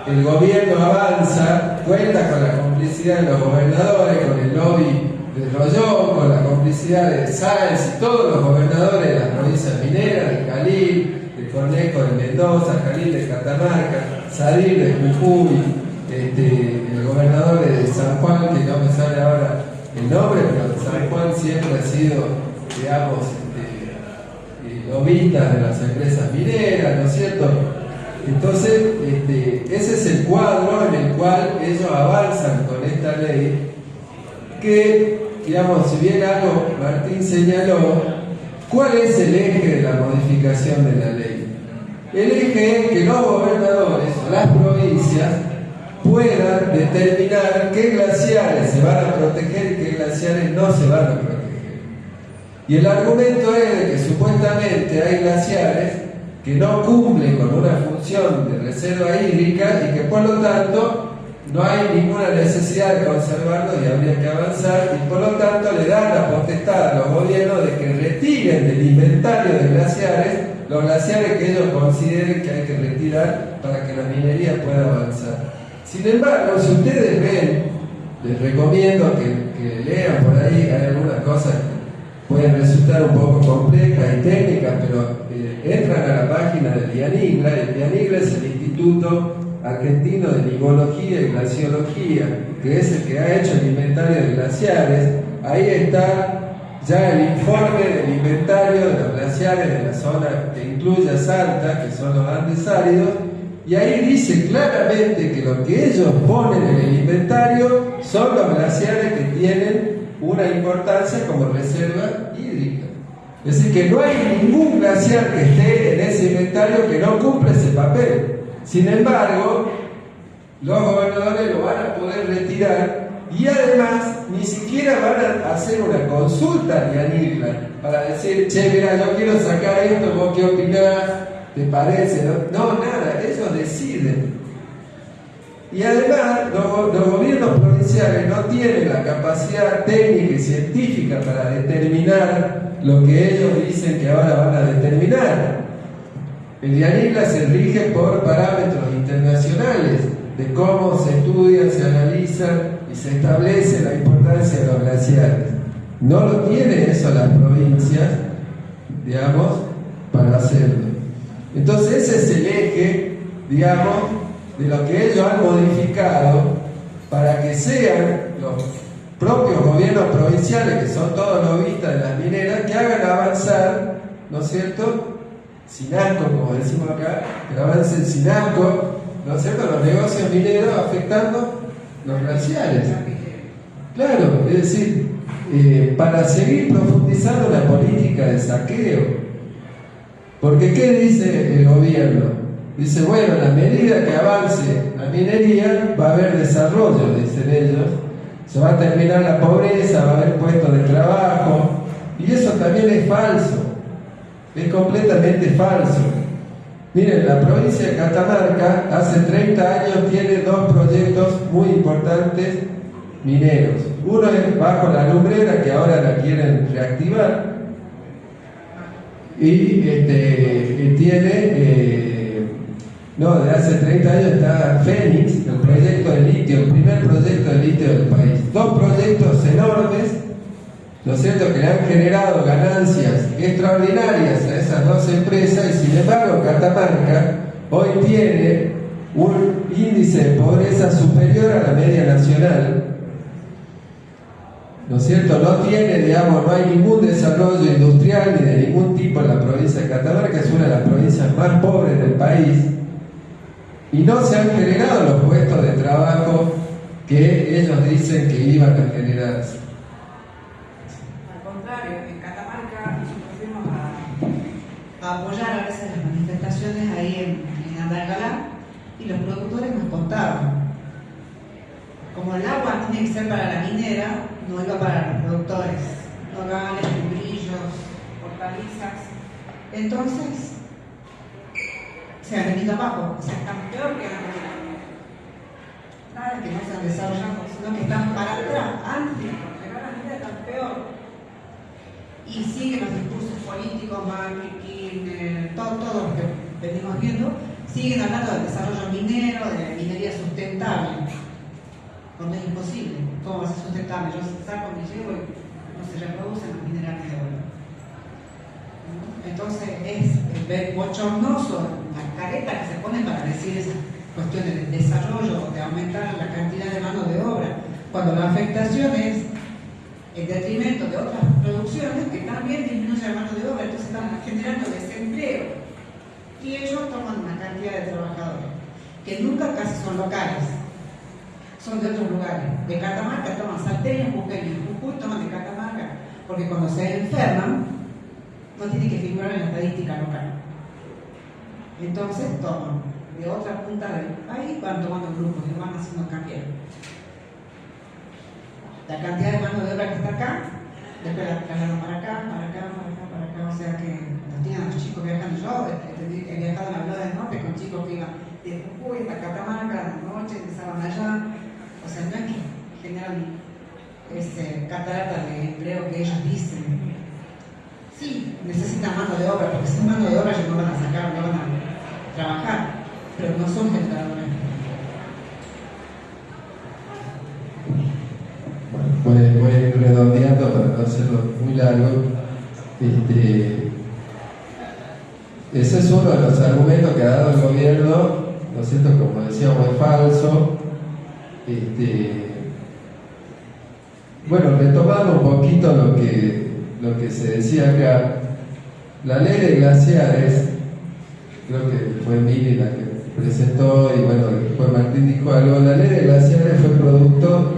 el gobierno avanza, cuenta con la complicidad de los gobernadores, con el lobby de Rollón, con la complicidad de Sáenz y todos los gobernadores de las provincias mineras, de Jalil, de Cornejo, de Mendoza, Jalil de Catamarca, Sadir de Jujuy, el gobernador de San Juan, que no me sale ahora el nombre, pero San Juan siempre ha sido, digamos, lobista de las empresas mineras, ¿no es cierto? Entonces, ese es el cuadro en el cual ellos avanzan con esta ley, que, digamos, si bien algo Martín señaló, ¿cuál es el eje de la modificación de la ley? El eje es que los gobernadores o las provincias puedan determinar qué glaciares se van a proteger y qué glaciares no se van a proteger. Y el argumento es de que supuestamente hay glaciares que no cumplen con una función de reserva hídrica y que por lo tanto no hay ninguna necesidad de conservarlos y habría que avanzar, y por lo tanto le dan la potestad a los gobiernos de que retiren del inventario de glaciares los glaciares que ellos consideren que hay que retirar para que la minería pueda avanzar. Sin embargo, si ustedes ven, les recomiendo que lean por ahí, hay algunas cosas que pueden resultar un poco complejas y técnicas, pero entran a la página del IANIGLA. El IANIGLA es el Instituto Argentino de Limología y Glaciología, que es el que ha hecho el inventario de glaciares. Ahí está ya el informe del inventario de los glaciares de la zona que incluye a Salta, que son los Andes áridos, y ahí dice claramente que lo que ellos ponen en el inventario son los glaciares que tienen una importancia como reserva hídrica. Es decir, que no hay ningún glaciar que esté en ese inventario que no cumple ese papel. Sin embargo, los gobernadores lo van a poder retirar y además ni siquiera van a hacer una consulta ni a para decir, che, mira, yo quiero sacar esto, vos qué opinás, ¿te parece? No, nada, ellos deciden. Y además, los gobiernos provinciales no tienen la capacidad técnica y científica para determinar lo que ellos dicen que ahora van a determinar. El IANIGLA se rige por parámetros internacionales de cómo se estudian, se analizan y se establece la importancia de los glaciares. No lo tienen eso las provincias, digamos, para hacerlo. Entonces ese es el eje, digamos, de lo que ellos han modificado para que sean los propios gobiernos provinciales, que son todos lobistas de las mineras, que hagan avanzar, ¿no es cierto?, sin asco, como decimos acá, que avancen sin asco, ¿no es cierto?, los negocios mineros afectando los glaciares. Claro, es decir, para seguir profundizando la política de saqueo. Porque ¿qué dice el gobierno? Dice, bueno, a medida que avance la minería va a haber desarrollo, dicen ellos, se va a terminar la pobreza, va a haber puestos de trabajo, y eso también es falso, es completamente falso. Miren, la provincia de Catamarca hace 30 años tiene dos proyectos muy importantes mineros. Uno es Bajo la Lumbrera, que ahora la quieren reactivar, y tiene, de hace 30 años está Fénix, el proyecto de litio, el primer proyecto de litio del país. Dos proyectos enormes, ¿no es cierto?, que le han generado ganancias extraordinarias a esas dos empresas, y sin embargo Catamarca hoy tiene un índice de pobreza superior a la media nacional, ¿no es cierto? No tiene, digamos, no hay ningún desarrollo industrial ni de ningún tipo en la provincia de Catamarca, es una de las provincias más pobres del país, y no se han generado los puestos de trabajo que ellos dicen que iban a generarse. Al contrario, en Catamarca nosotros fuimos a apoyar a veces las manifestaciones ahí en Andalgalá, y los productores nos contaban, como el agua tiene que ser para la minera, no iba para los productores, nogales, membrillos, hortalizas. Entonces, se han venido abajo, o sea, están peor que la minera. Nada que no se han desarrollado, sino que están para atrás, antes, porque ahora la minera están peor. Y siguen los discursos políticos, Kirchner, todos los que venimos viendo, siguen hablando del desarrollo minero, de la minería sustentable. Cuando es imposible, ¿cómo va a ser sustentable? Yo saco mi llevo y no se reproducen los minerales de oro. Entonces es bochornoso la careta que se pone para decir esas cuestiones de desarrollo, de aumentar la cantidad de mano de obra, cuando la afectación es en detrimento de otras producciones que también disminuyen la mano de obra, entonces están generando desempleo. Y ellos toman una cantidad de trabajadores que nunca casi son locales. Son de otros lugares. De Catamarca toman salteños, buqueños, Jujuy toman de Catamarca, porque cuando se enferman no tienen que figurar en la estadística local. Entonces toman de otra punta del país, van tomando grupos y van haciendo cambiar. La cantidad de mano de obra que está acá, después la trasladan para acá, o sea que los tienen los chicos viajando. Yo he viajado en la Blada del Norte con chicos que iban de Jujuy hasta Catamarca a la noche, empezaban allá. O sea, no es que generan catarata de empleo que ellos dicen. Sí, necesitan mano de obra, porque sin mano de obra ellos no van a sacar, no van a trabajar, pero no son generadores. Voy a ir redondeando para no hacerlo muy largo. Ese es uno de los argumentos que ha dado el gobierno, ¿no es cierto?, como decíamos, es falso. Bueno, retomando un poquito lo lo que se decía acá, la ley de glaciares, creo que fue Mili la que presentó y bueno, después Martín dijo algo, la ley de glaciares fue producto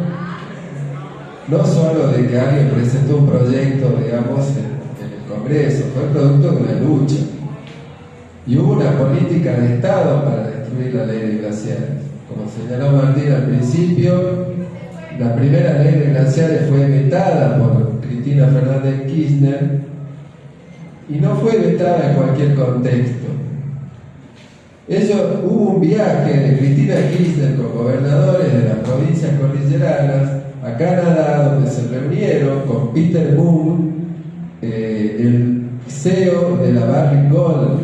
no solo de que alguien presentó un proyecto, digamos, en el Congreso, fue producto de una lucha. Y hubo una política de Estado para destruir la ley de glaciares. Como señaló Martín al principio, la primera ley de glaciares fue vetada por Cristina Fernández de Kirchner y no fue vetada en cualquier contexto. Hubo un viaje de Cristina Kirchner con gobernadores de las provincias cordilleranas a Canadá, donde se reunieron con Peter Moon, el CEO de la Barrick Gold.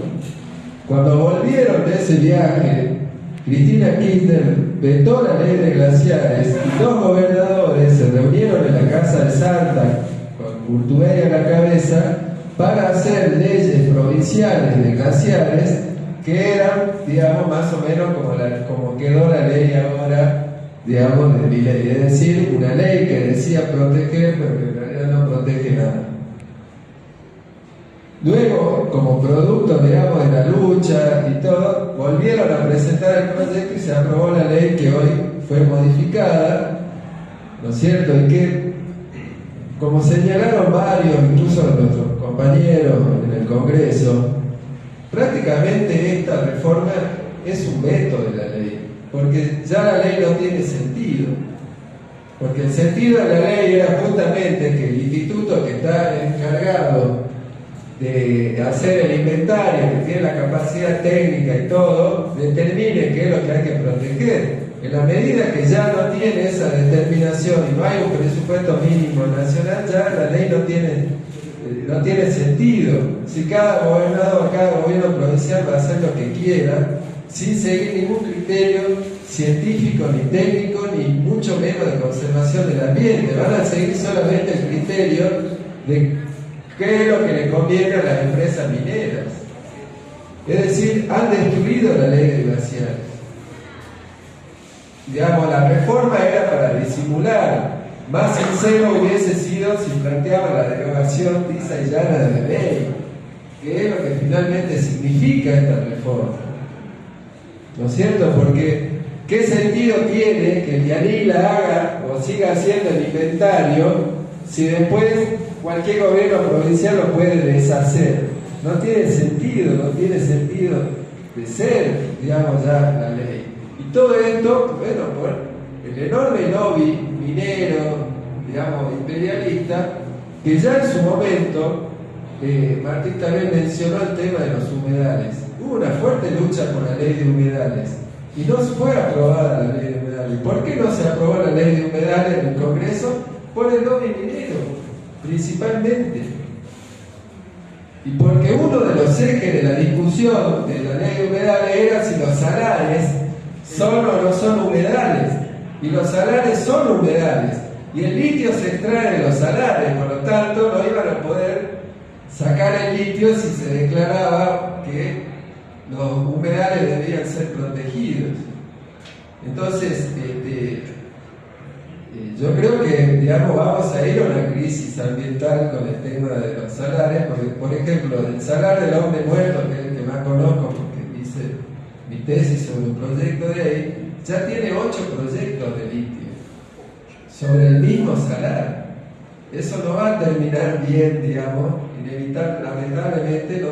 Cuando volvieron de ese viaje, Cristina Kirchner vetó la ley de glaciares y dos gobernadores se reunieron en la Casa de Salta con Urtubey a la cabeza para hacer leyes provinciales de glaciares que eran, digamos, más o menos como quedó la ley ahora, digamos, de Milei, es decir, una ley que decía proteger, pero que en realidad no protege nada. Luego, como producto, digamos, de la lucha y todo, volvieron a presentar el proyecto y se aprobó la ley que hoy fue modificada, ¿no es cierto? Y que, como señalaron varios, incluso nuestros compañeros en el Congreso, prácticamente esta reforma es un veto de la ley, porque ya la ley no tiene sentido. Porque el sentido de la ley era justamente que el instituto que está encargado de hacer el inventario, que tiene la capacidad técnica y todo, determine qué es lo que hay que proteger. En la medida que ya no tiene esa determinación y no hay un presupuesto mínimo nacional, ya la ley no tiene sentido. Si cada gobernador, cada gobierno provincial va a hacer lo que quiera, sin seguir ningún criterio científico ni técnico, ni mucho menos de conservación del ambiente, van a seguir solamente el criterio de qué es lo que le conviene a las empresas mineras. Es decir, han destruido la ley de glaciares. Digamos, la reforma era para disimular. Más sincero hubiese sido si planteaba la derogación lisa y llana de la ley, que es lo que finalmente significa esta reforma. ¿No es cierto? Porque ¿qué sentido tiene que Yanila haga o siga haciendo el inventario si después cualquier gobierno provincial lo puede deshacer? No tiene sentido de ser, digamos, ya la ley. Y todo esto, bueno, por el enorme lobby minero, digamos, imperialista, que ya en su momento, Martín también mencionó el tema de los humedales. Hubo una fuerte lucha por la ley de humedales y no fue aprobada la ley de humedales. ¿Por qué no se aprobó la ley de humedales en el Congreso? Por el lobby minero, principalmente. Y porque uno de los ejes de la discusión de la ley de humedales era si los salares son o no son humedales. Y los salares son humedales. Y el litio se extrae de los salares, por lo tanto no iban a poder sacar el litio si se declaraba que los humedales debían ser protegidos. Entonces, yo creo que, digamos, vamos a ir a una crisis ambiental con el tema de los salares, porque, por ejemplo, el salar del hombre muerto, que es el que más conozco porque hice mi tesis sobre un proyecto de ahí, ya tiene 8 proyectos de litio sobre el mismo salar. Eso no va a terminar bien, digamos, lamentablemente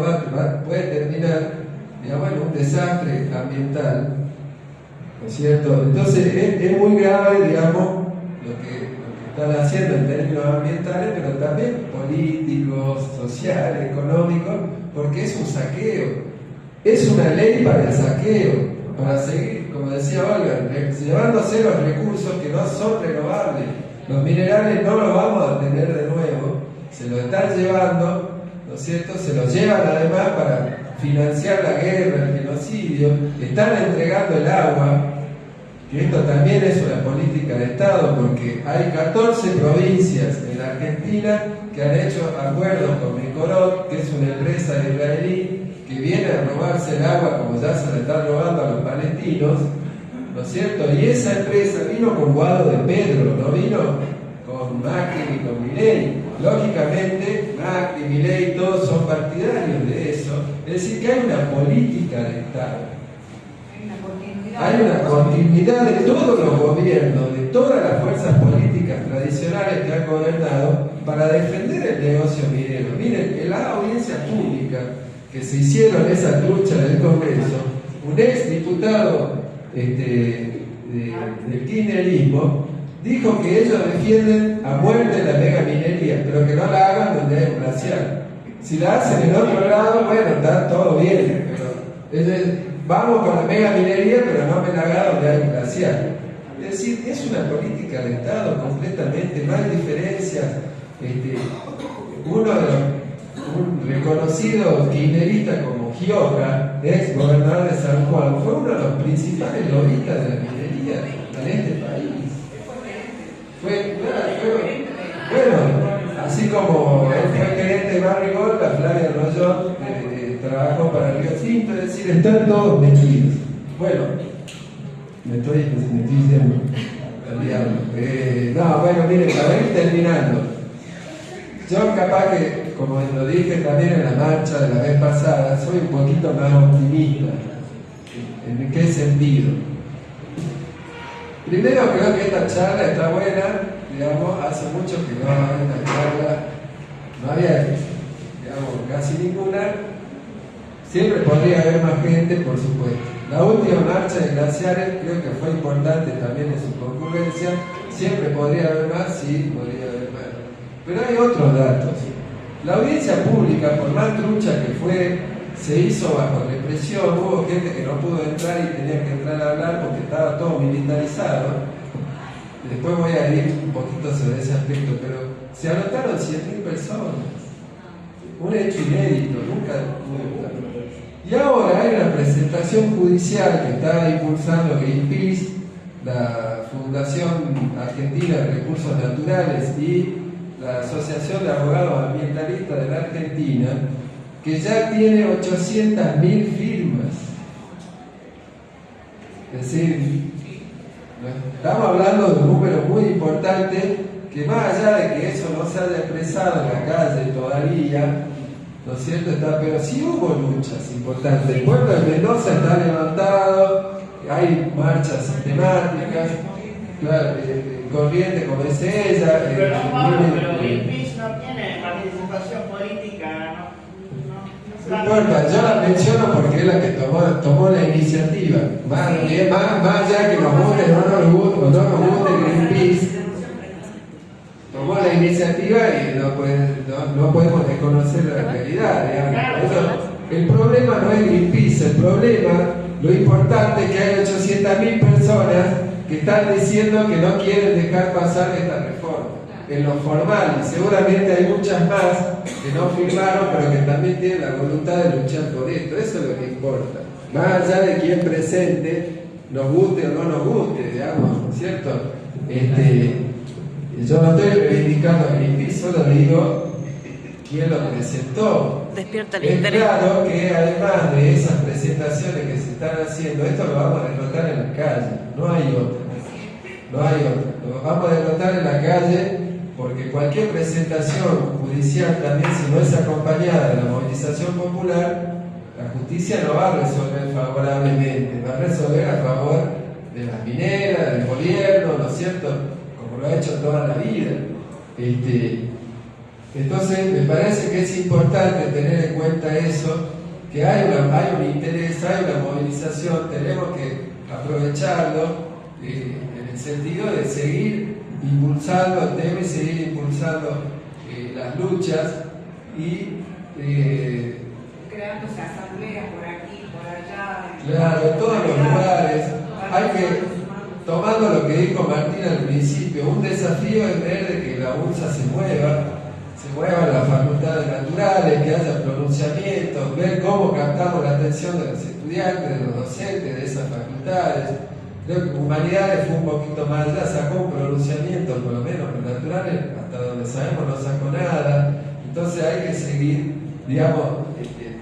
puede terminar, digamos, en un desastre ambiental, ¿no es cierto? Entonces es muy grave, digamos, lo que están haciendo en términos ambientales, pero también políticos, sociales, económicos, porque es un saqueo. Es una ley para el saqueo, para seguir, como decía Olga, llevándose los recursos que no son renovables. Los minerales no los vamos a tener de nuevo, se los están llevando, ¿no es cierto? Se los llevan además para financiar la guerra, el genocidio, están entregando el agua, que esto también es una política de Estado, porque hay 14 provincias en la Argentina que han hecho acuerdos con Mekorot, que es una empresa israelí que viene a robarse el agua como ya se le está robando a los palestinos, ¿no es cierto? Y esa empresa vino con Guado de Pedro, no vino con con Macri ni con Milei. Lógicamente, Macri, Milei, todos son partidarios de eso. Es decir, que hay una política de Estado. Hay una continuidad de todos los gobiernos, de todas las fuerzas políticas tradicionales que han gobernado para defender el negocio minero. Miren, en la audiencia pública que se hicieron esa lucha del Congreso, un ex diputado del kirchnerismo dijo que ellos defienden a muerte la mega minería, pero que no la hagan donde hay un glaciar. Si la hacen en otro lado, bueno, está todo bien, pero vamos con la mega minería, pero no me la hagan donde hay un glaciar. Es decir, es una política de Estado completamente, no hay diferencias. Un reconocido kirchnerista como Gioja, ex gobernador de San Juan, fue uno de los principales lobistas de la minería en este país. Bueno, así como él fue gerente de Barrigol, la Flavia Rollón trabajó para Río Tinto, es decir, están todos metidos. Bueno, me estoy diciendo al diablo. No, bueno, miren, para ir terminando, yo capaz que, como lo dije también en la marcha de la vez pasada, soy un poquito más optimista. ¿En qué sentido? Primero, creo que esta charla está buena, digamos, hace mucho que no había una charla, no había, digamos, casi ninguna. Siempre podría haber más gente, por supuesto. La última marcha de glaciares creo que fue importante también en su concurrencia. Siempre podría haber más, sí, podría haber más. Pero hay otros datos. La audiencia pública, por más trucha que fue, se hizo bajo represión. Hubo gente que no pudo entrar y tenía que entrar a hablar porque estaba todo militarizado. Después voy a ir un poquito sobre ese aspecto, pero se anotaron 100.000 personas. Un hecho inédito, nunca pudo estar. Y ahora hay una presentación judicial que está impulsando Greenpeace, la Fundación Argentina de Recursos Naturales y la Asociación de Abogados Ambientalistas de la Argentina, que ya tiene 800.000 firmas. Es decir, estamos hablando de un número muy importante que, más allá de que eso no se haya expresado en la calle todavía, ¿no es cierto? Pero sí hubo luchas importantes. El pueblo de Mendoza está levantado, hay marchas sistemáticas, claro, Corrientes como es ella. Pero Greenpeace no tiene participación política, no importa, yo la menciono porque es la que tomó la iniciativa. Más allá que nos guste o no nos guste Greenpeace, tomó la iniciativa y no podemos desconocer la realidad, digamos. El problema no es Greenpeace, el problema, lo importante es que hay 800.000 personas que están diciendo que no quieren dejar pasar esta reforma. En lo formal, y seguramente hay muchas más que no firmaron, pero que también tienen la voluntad de luchar por esto. Eso es lo que importa. Más allá de quién presente, nos guste o no nos guste, digamos, ¿no es cierto? Yo no estoy reivindicando a Greenpeace, solo digo quién lo presentó. Despierta el es interés. Claro que además de esas presentaciones que se están haciendo, esto lo vamos a derrotar en la calle, no hay otra. No hay otra. Lo vamos a derrotar en la calle porque cualquier presentación judicial también, si no es acompañada de la movilización popular, la justicia no va a resolver favorablemente, va a resolver a favor de las mineras, del gobierno, ¿no es cierto? Como lo ha hecho toda la vida. Entonces me parece que es importante tener en cuenta eso, que hay un interés, hay una movilización, tenemos que aprovecharlo en el sentido de seguir impulsando el tema y seguir impulsando las luchas y creándose asambleas por aquí, por allá. Claro, en todos los lugares. Hay que, tomando lo que dijo Martín al principio, un desafío es ver de que la UNSA se muevan las facultades naturales, que haya pronunciamientos, ver cómo captamos la atención de los estudiantes, de los docentes de esas facultades. Creo que Humanidades fue un poquito más allá, sacó un pronunciamiento, por lo menos los naturales, hasta donde sabemos no sacó nada. Entonces hay que seguir, digamos,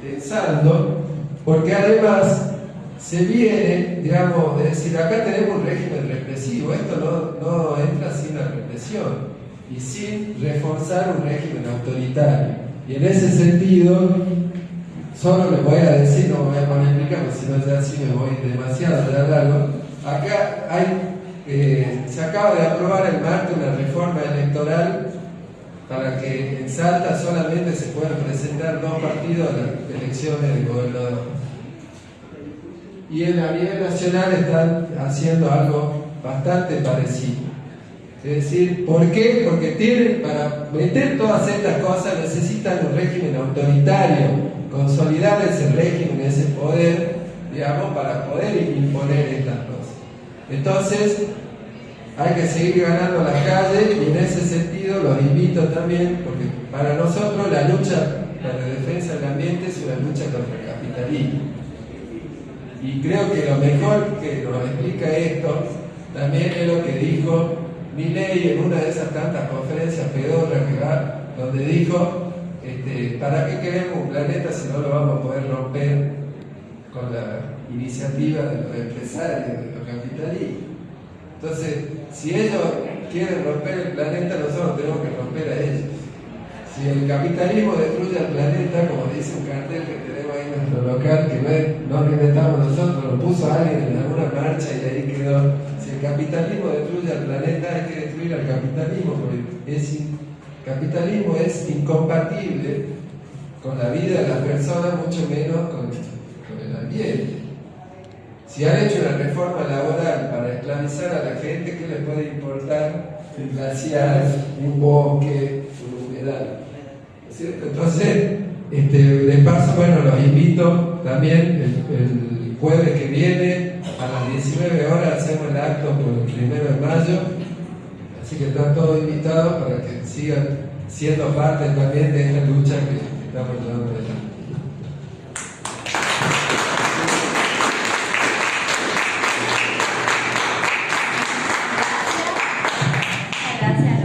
pensando, porque además se viene, digamos, es decir, acá tenemos un régimen represivo, esto no entra sin la represión. y sin reforzar un régimen autoritario. Y en ese sentido, solo les voy a decir, no me voy a poner a explicar, porque si no ya sí me voy demasiado de largo. Acá se acaba de aprobar el martes una reforma electoral para que en Salta solamente se puedan presentar 2 partidos a las elecciones de gobernador. Y a nivel nacional están haciendo algo bastante parecido. Es decir, ¿por qué? Porque para meter todas estas cosas necesitan un régimen autoritario, consolidar ese régimen, ese poder, digamos, para poder imponer estas cosas. Entonces, hay que seguir ganando la calle y en ese sentido los invito también, porque para nosotros la lucha para la defensa del ambiente es una lucha contra el capitalismo. Y creo que lo mejor que nos explica esto también es lo que dijo Milei en una de esas tantas conferencias pedorras que va, donde dijo, ¿para qué queremos un planeta si no lo vamos a poder romper con la iniciativa de los empresarios, de los capitalistas? Entonces, si ellos quieren romper el planeta, nosotros tenemos que romper a ellos. Si el capitalismo destruye el planeta, como dice un cartel que tenemos ahí en nuestro local, que no lo inventamos nosotros, lo puso alguien en alguna marcha y ahí quedó. Si el capitalismo destruye el planeta, hay que destruir al capitalismo, porque el capitalismo es incompatible con la vida de las personas, mucho menos con el ambiente. Si han hecho una reforma laboral para esclavizar a la gente, ¿qué les puede importar un glaciar, un bosque, un humedal? ¿Cierto? Entonces, de paso, bueno, los invito también el jueves que viene a las 19 horas hacemos el acto por el 1 de mayo, así que están todos invitados para que sigan siendo parte también de esta lucha que estamos llevando adelante. Gracias.